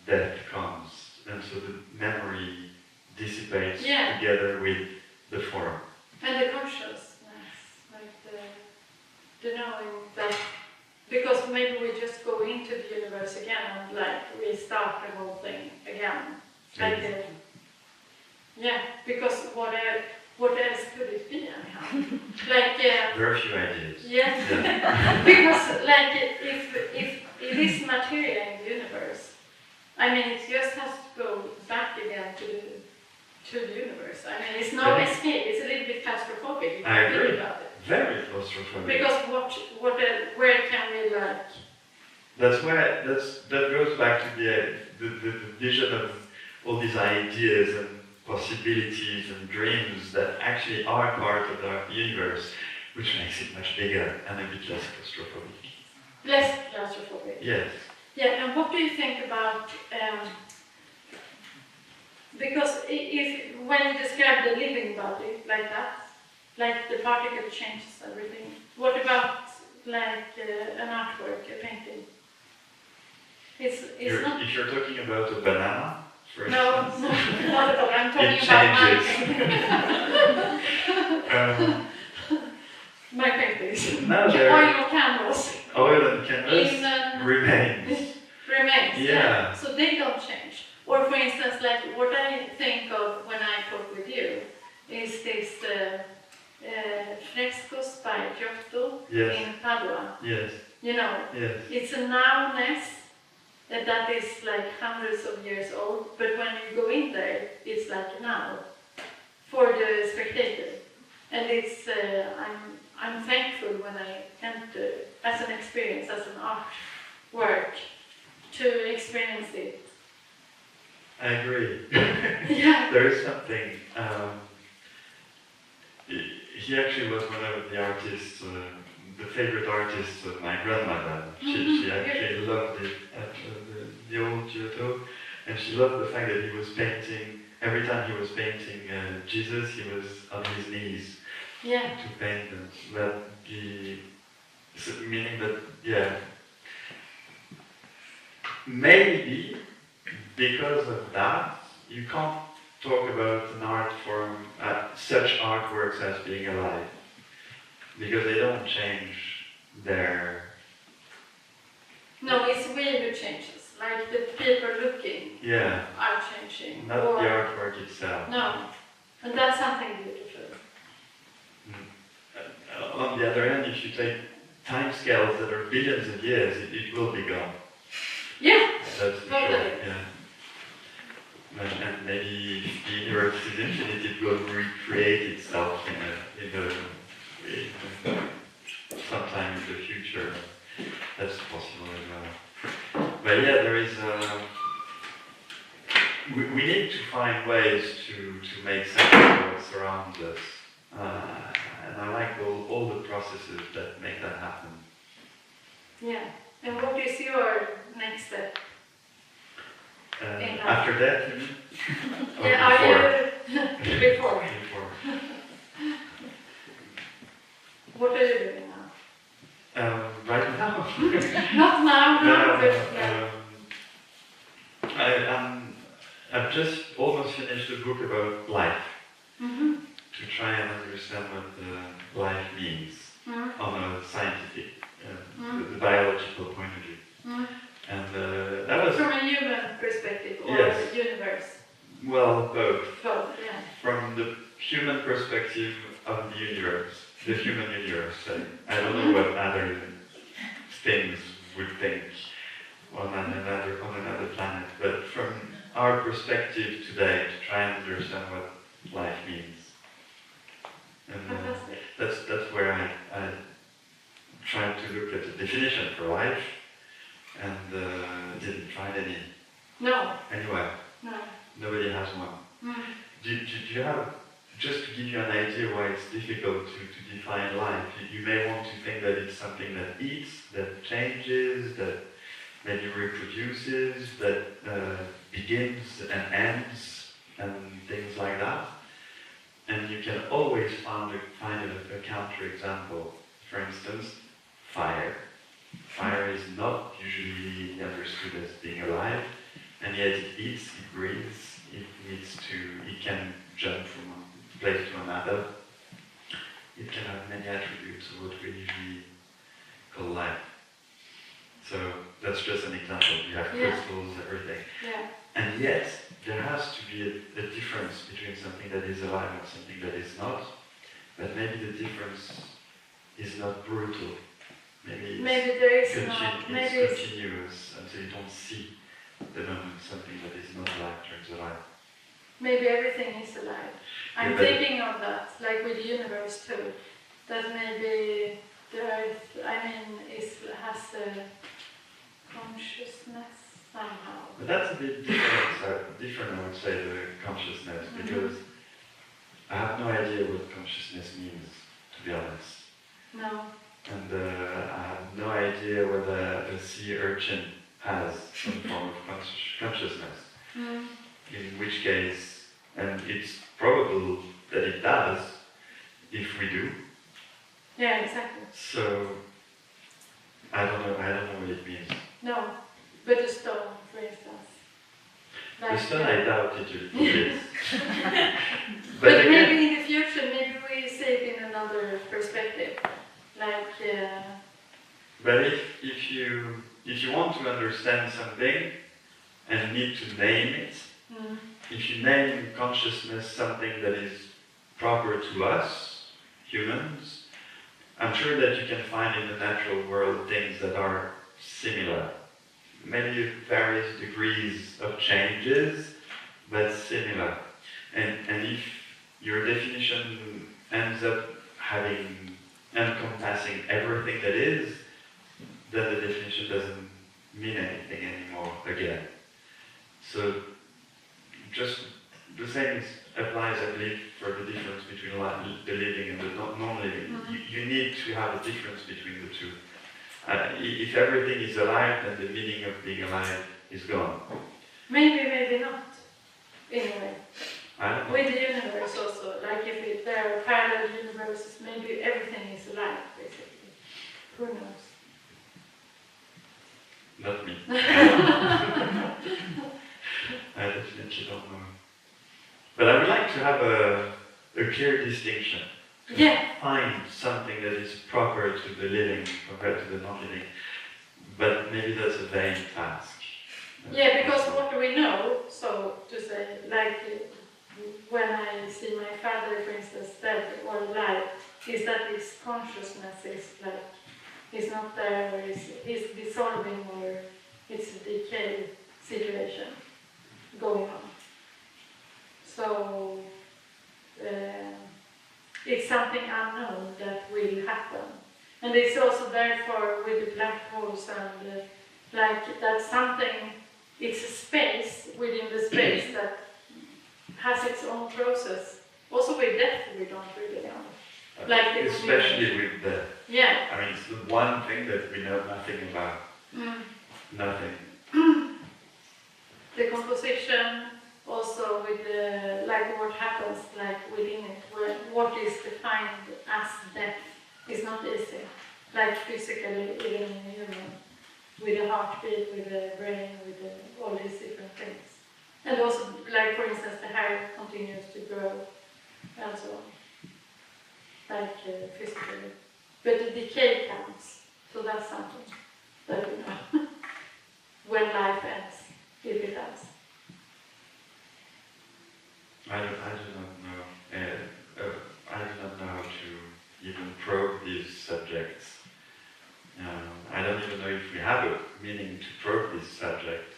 death comes. And so the memory dissipates together with the form. And the consciousness, like the knowing that, because maybe we just go into the universe again and like we start the whole thing again. Like because what else could it be anyhow? Like there are a few ideas. Yes, because like if it is material in the universe, I mean it just has to go back again to the universe. I mean it's no escape. It's a little bit claustrophobic. I agree. About it. Very claustrophobic. Because where can we like? That goes back to the vision of all these ideas and possibilities and dreams that actually are part of our universe, which makes it much bigger and a bit less claustrophobic. Less claustrophobic. Yes. Yeah, and what do you think about? Because if when you describe the living body like that. Like the particle changes everything. What about like an artwork, a painting? It's not. If you're talking about a banana, for instance. No, not at all. I'm talking about my paintings. No, oil on canvas. Oil on canvas remains. Remains. Yeah. So they don't change. Or for instance, like what I think of when I talk with you is this. Frescos by Giotto in Padua. Yes. You know, it's a nowness that is like hundreds of years old, but when you go in there, it's like now for the spectator. And it's I'm thankful when I enter as an experience, as an artwork, to experience it. I agree. Yeah. There is something. He actually was one of the artists the favorite artist of my grandmother. She actually loved it at the old Giotto, and she loved the fact that he was painting, every time he was painting Jesus, he was on his knees to paint them. Meaning that, maybe because of that, you can't talk about an art form, such artworks as being alive, because they don't change their... No, it's we who changes, like the people looking are changing. Not the artwork itself. No, and that's something beautiful. On the other hand, if you take time scales that are billions of years, it will be gone. Yeah, that's for totally. sure. Yeah. And maybe if the universe is infinite, it will recreate itself sometime in the future. That's possible as well. But yeah, there is we need to find ways to make sense of what surrounds us. And I like all the processes that make that happen. Yeah. And what is your next step? After that, you mean? Before? Before. What are you doing now? Right now? Not now, I've just almost finished a book about life. To try and understand what life means on a scientific, the biological point of view. And that was... From a human perspective, or yes. the universe? Well, both. Both, yeah. From the human perspective of the universe, the human universe. I don't know what other things would think on another planet, but from our perspective today, to try and understand what life means. And that's where I tried to look at the definition for life, and didn't find any. No. Anyway. No. Nobody has one. Do you have, just to give you an idea why it's difficult to define life, you may want to think that it's something that eats, that changes, that maybe reproduces, that begins and ends, and things like that. And you can always find a counterexample. For instance, fire. Fire is not usually understood as being alive, and yet it eats, it breathes, it can jump from one place to another. It can have many attributes of what we usually call life. So that's just an example. You have crystals, everything. Yeah. And yet, there has to be a difference between something that is alive and something that is not. But maybe the difference is not brutal. Maybe there is not. Maybe it's continuous until you don't see the moment something that is not alive turns alive. Maybe everything is alive. I'm thinking of that, like with the universe too. That maybe the earth, has a consciousness somehow. But that's a bit different, I would say, the consciousness, because I have no idea what consciousness means, to be honest. No. And I have no idea whether a sea urchin has some form of consciousness. In which case, and it's probable that it does, if we do. Yeah, exactly. So, I don't know what it means. No, but a stone, for instance. The stone, I doubt it is. But maybe in the future, maybe we see it in another perspective. But if you want to understand something and need to name it, if you name consciousness something that is proper to us, humans, I'm sure that you can find in the natural world things that are similar. Maybe various degrees of changes, but similar. And if your definition ends up encompassing everything that is, then the definition doesn't mean anything anymore again. So just the same applies, I believe, for the difference between the living and the non-living. You need need to have a difference between the two. If everything is alive, then the meaning of being alive is gone. Maybe not, in a way. I don't know. With the universe also, like if there are parallel universes, maybe everything is alive, basically. Who knows? Not me. I definitely don't know. But I would like to have a clear distinction. Yeah. Find something that is proper to the living compared to the non-living. But maybe that's a vain task. Yeah, because what do we know? So to say, like when I see my father, for instance, dead or alive, is that his consciousness is like, he's not there, or he's dissolving, or it's a decay situation going on. So it's something unknown that will happen. And it's also therefore with the black holes and like that's something, it's a space within the space that has its own process. Also with death we don't really know. Like especially with death. Yeah. I mean, it's the one thing that we know nothing about. Nothing. The composition, also with the, like what happens like within it, what is defined as death is not easy. Like physically, even in a human, with a heartbeat, with a brain, with all these different things. And also, like for instance, the hair continues to grow and so on, like physically. But the decay comes, so that's something that we know. When life ends, if it ends. I do not know. I do not know how to even probe these subjects. I don't even know if we have a meaning to probe this subject.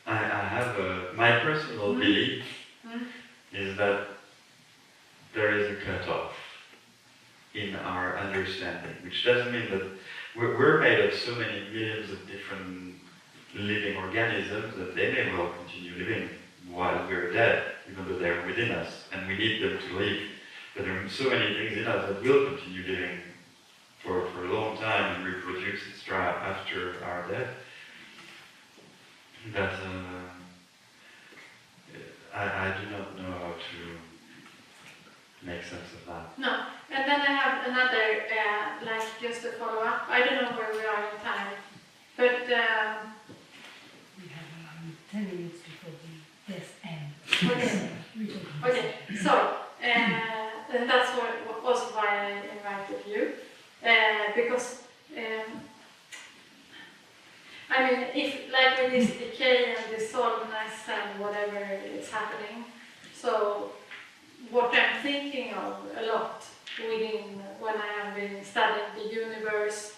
I have my personal belief is that there is a cutoff in our understanding, which doesn't mean that we're made of so many millions of different living organisms that they may well continue living while we're dead, even though they're within us, and we need them to live. But there are so many things in us that will continue living for a long time and reproduce, etc. after our death. That I do not know how to make sense of that. No, and then I have another, like just to follow up. I don't know where we are in time, but we have 10 minutes before the test end. Okay, so and that's what also why I invited you, because I mean, if like with this decay and dissolveness and whatever is happening, so what I'm thinking of a lot within when I have been studying the universe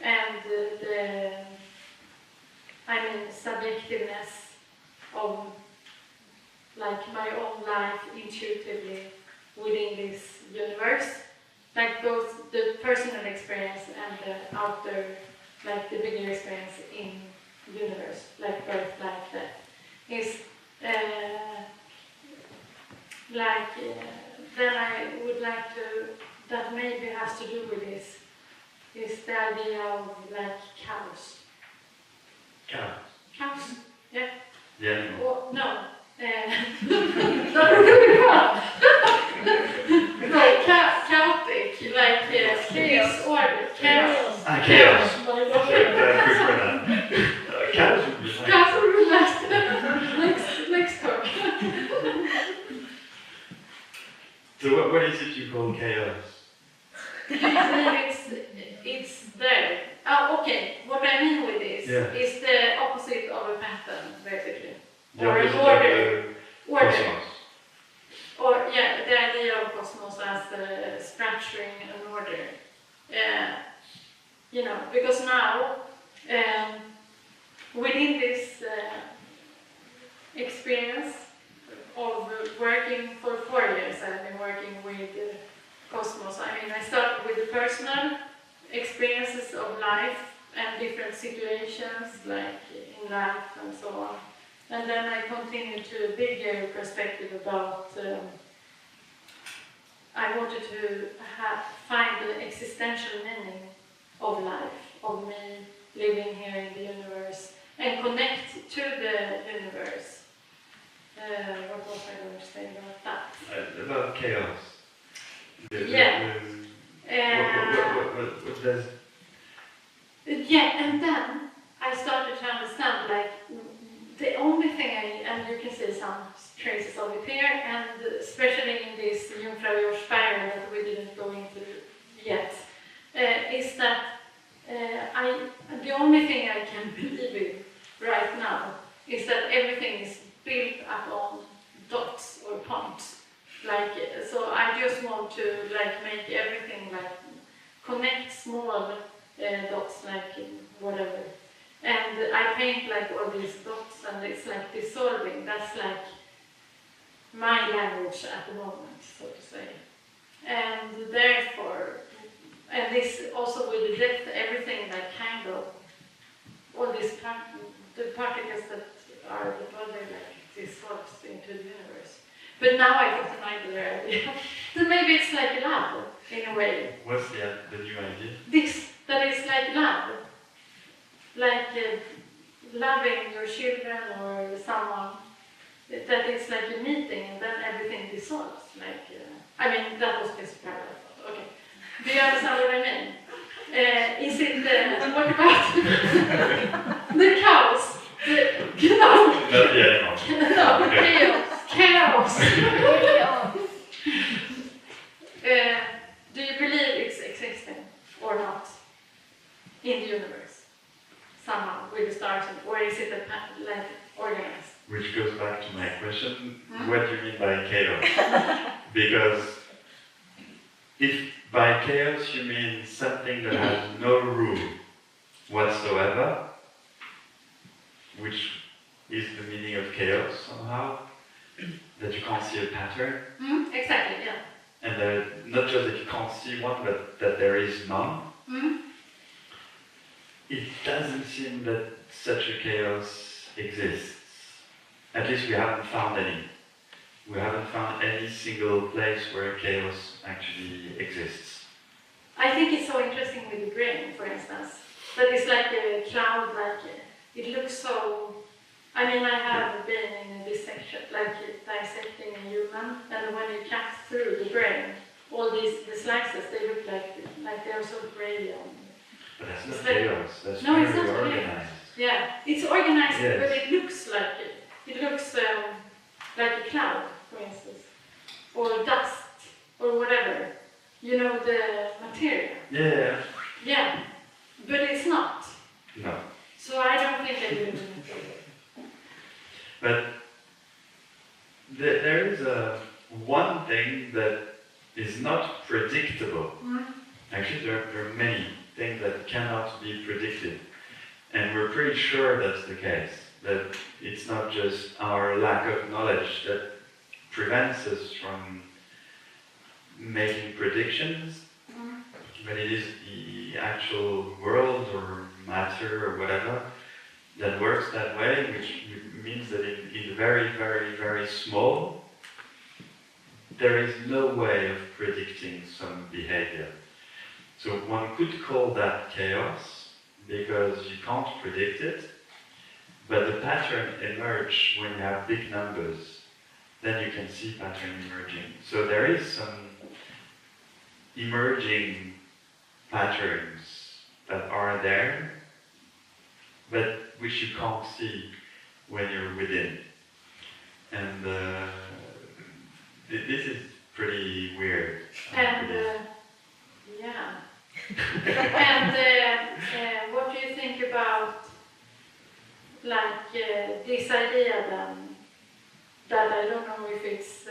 and the subjectiveness of like my own life intuitively within this universe, like both the personal experience and the outer, like the bigger experience in the universe, like birth, life, death, is then I would like to, that maybe has to do with this, is the idea of like chaos. Chaos? Chaos, yeah. The animal? Or, no. Not really well. No, chaotic, like disorder, chaos. Chaos. Chaos. Chaos would be nice. Chaos would be nice. Next talk. So what is it you call chaos? It's there. Oh, okay. What I mean with this is the opposite of a pattern, basically. The or opposite an order. Of the cosmos. Or yeah, the idea of cosmos as structuring an order. You know, because now within this experience of working for 4 years, I've been working with Cosmos. I mean, I started with the personal experiences of life and different situations, like in life and so on. And then I continued to a bigger perspective about I wanted to find the existential meaning of life, of me living here in the universe, and connect to the universe. What was I going to say about that? About chaos. Yeah. What does... Yeah, and then I started to understand, like, the only thing and you can see some traces of it here, and especially in this Jungfraujoch spiral that we didn't go into yet, is that the only thing I can believe in right now is that everything is built upon dots or points. Like, so I just want to like make everything like connect small dots, like whatever. And I paint like all these dots, and it's like dissolving. That's like my language at the moment, so to say. And therefore, and this also with the depth, everything that kind of, all these the particles that are the body like dissolves into the universe. But now I got an idea. So maybe it's like love in a way. What's the new idea? This, that is like love. Like loving your children or someone. That it's like a meeting and then everything dissolves. Like, I mean, that was just parallel. Okay. Do you understand what I mean? Is it, what about the cows? No. Not yet, no. No, Okay. chaos. Do you believe it's existing or not in the universe somehow with the stars, or is it like organized? Which goes back to my question, what do you mean by chaos? Because if by chaos you mean something that has no rule whatsoever, which is the meaning of chaos somehow, that you can't see a pattern. Exactly, yeah. And that not just that you can't see one, but that there is none. It doesn't seem that such a chaos exists. At least we haven't found any. We haven't found any single place where chaos actually exists. I think it's so interesting with the brain, for instance. That it's like a cloud, like it looks so. I mean, I have been in a dissection, like dissecting a human, and when you cut through the brain, all the slices, they look like they're so grey. But that's not chaos. That's no, it's very not organized. Yeah, it's organized, Yes. but it looks like it. It looks like a cloud, for instance, or dust, or whatever. You know, the material. Yeah. Yeah, but it's not. No. So I don't think I live in the material. But there is one thing that is not predictable. Actually, there are many things that cannot be predicted. And we're pretty sure that's the case. That it's not just our lack of knowledge that prevents us from making predictions, but it is the actual world or matter or whatever that works that way, which means that in very, very, very small, there is no way of predicting some behavior. So one could call that chaos, because you can't predict it, but the pattern emerges when you have big numbers. Then you can see pattern emerging. So there is some emerging patterns that are there, but which you can't see when you're within. And this is pretty weird. And yeah. And what do you think about like this idea then, that I don't know if it's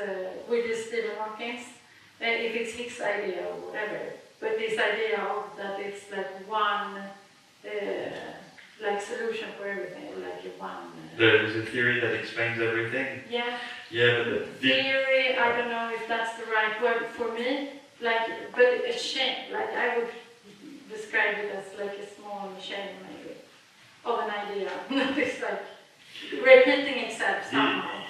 with the Stephen Hawking's, if it's his idea or whatever, but this idea of that it's like one like solution for everything, or like one. There's a theory that explains everything. Yeah. Yeah, but theory, I don't know if that's the right word for me. Like, but a chain. Like I would describe it as like a small chain, maybe, of an idea. It's like repeating itself somehow.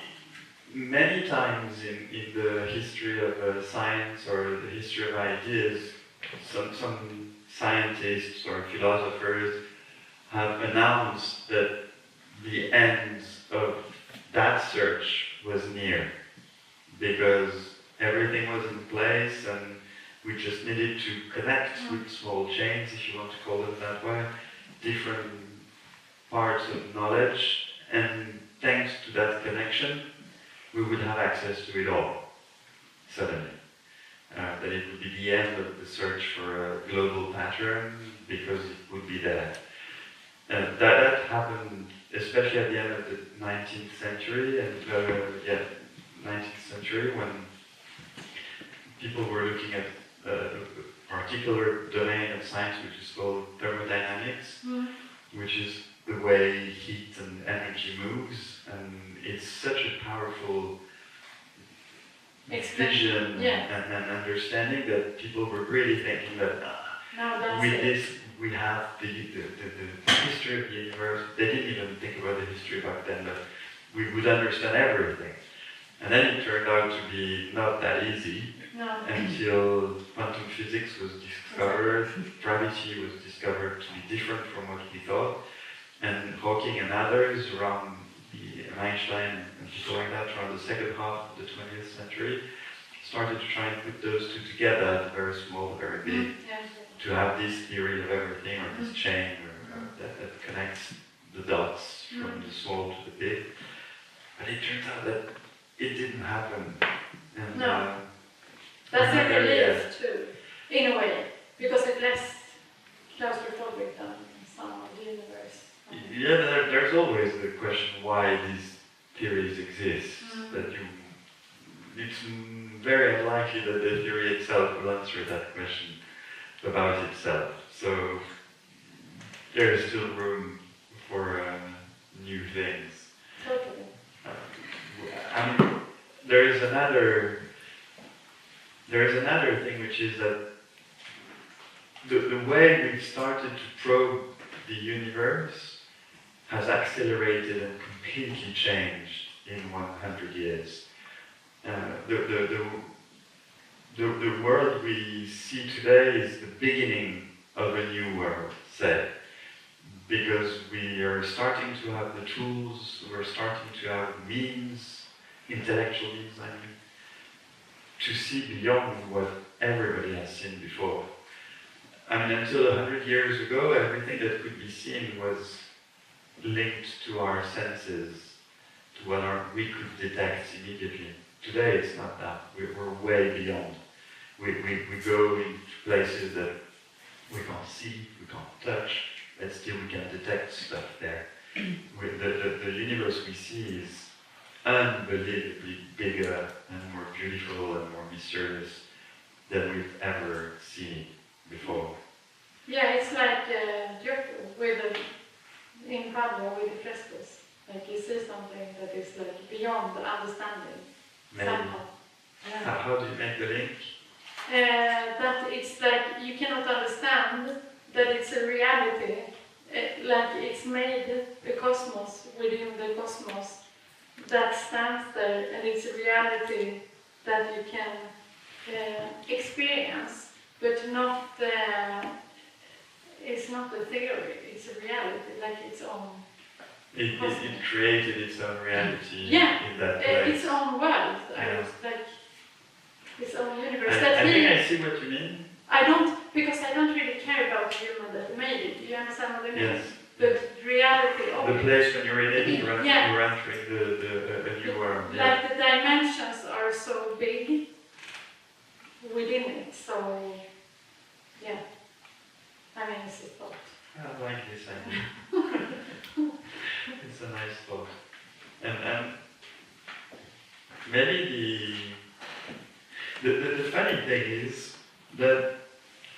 many times in the history of science or the history of ideas, some scientists or philosophers have announced that the end of that search was near, because everything was in place and we just needed to connect with small chains, if you want to call them that way, different parts of knowledge, and thanks to that connection, we would have access to it all, suddenly. That it would be the end of the search for a global pattern, because it would be there. That happened especially at the end of the 19th century, and 19th century, when people were looking at a particular domain of science which is called thermodynamics, which is the way heat and energy moves, and it's such a powerful vision and understanding that people were really thinking that with this we have the history of the universe. They didn't even think about the history back then, but we would understand everything. And then it turned out to be not that easy until quantum physics was discovered, gravity was discovered to be different from what we thought, and Hawking and others around Einstein and people like that around the second half of the 20th century started to try and put those two together, very small, very big, to have this theory of everything, or this chain that connects the dots from the small to the big. But it turns out that it didn't happen. And, that's a relief too, in a way, because it's less claustrophobic than some of the universe. Yeah, there's always the question why these theories exist. It's very unlikely that the theory itself will answer that question about itself. So there is still room for new things. Totally. I mean, there is another thing, which is that the way we've started to probe the universe has accelerated and completely changed in 100 years. The world we see today is the beginning of a new world, say, because we are starting to have the tools, we're starting to have means, intellectual means, I mean, to see beyond what everybody has seen before. I mean, until 100 years ago, everything that could be seen was linked to our senses, to what we could detect immediately. Today, it's not that. We're way beyond. We go into places that we can't see, we can't touch, but still we can detect stuff there. The universe we see is unbelievably bigger and more beautiful and more mysterious than we've ever seen before. Yeah, it's like Giotto in Pablo with the frescoes. Like you see something that is like beyond the understanding. Somehow. Yeah. How do you make the link? That it's like you cannot understand that it's a reality. Like it's made the cosmos within the cosmos that stands there, and it's a reality that you can experience, but not. It's not a theory. It's a reality, like its own. It created its own reality in that its own world. Like its own universe. I think I see what you mean. I don't really care about the human that made it. You understand what I mean? Yes. But reality of the place when you're in it, you're entering the new world. Like the dimensions are so big within it. So yeah. I mean, it's a thought. I like this idea. It's a nice thought. And maybe the funny thing is that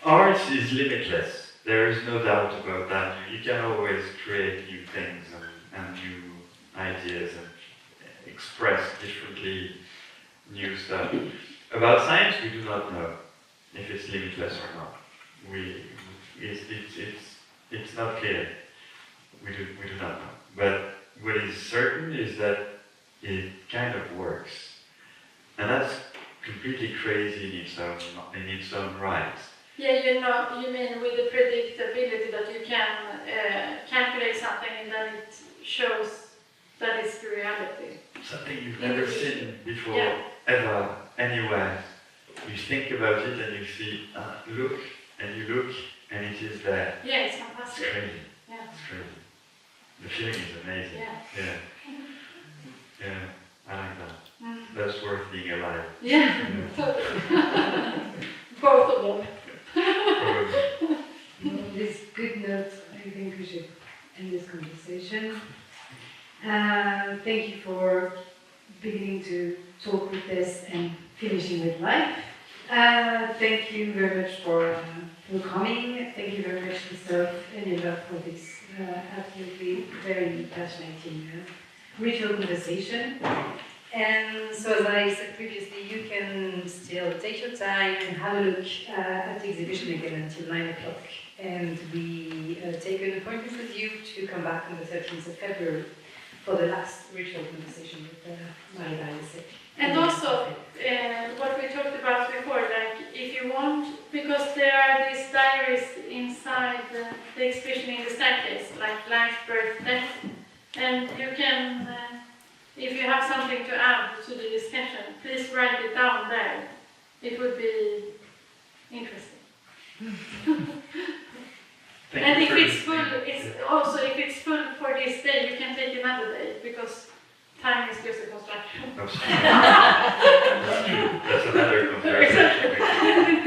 art is limitless. There is no doubt about that. You can always create new things and new ideas and express differently new stuff. About science, we do not know if it's limitless or not. It's not clear. We do not know. But what is certain is that it kind of works. And that's completely crazy in its own right. Yeah, you mean with the predictability that you can calculate something and then it shows that it's the reality. Something you've never seen before, ever, anywhere. You think about it and you see, look, and you look, and it is there. Yeah, it's fantastic. It's crazy. Yeah. It's crazy. The feeling is amazing. Yeah. Yeah, I like that. That's worth being alive. Yeah, totally. Both of them. On this good note, I think we should end this conversation. Thank you for beginning to talk with us and finishing with life. Thank you very much for coming. Thank you very much, Christophe and Ylva, for this absolutely very fascinating ritual conversation. And so, as I said previously, you can still take your time and have a look at the exhibition again until 9 o'clock. And we take an appointment with you to come back on the 13th of February for the last ritual conversation with Vanitas. And also, what we talked about before, like if you want, because there are these diaries inside the exhibition in the staircase, like life, birth, death, and you can, if you have something to add to the discussion, please write it down there. It would be interesting. And if it's full, it's also if it's full for this day, you can take another day because time is just a construction. That's another conversation.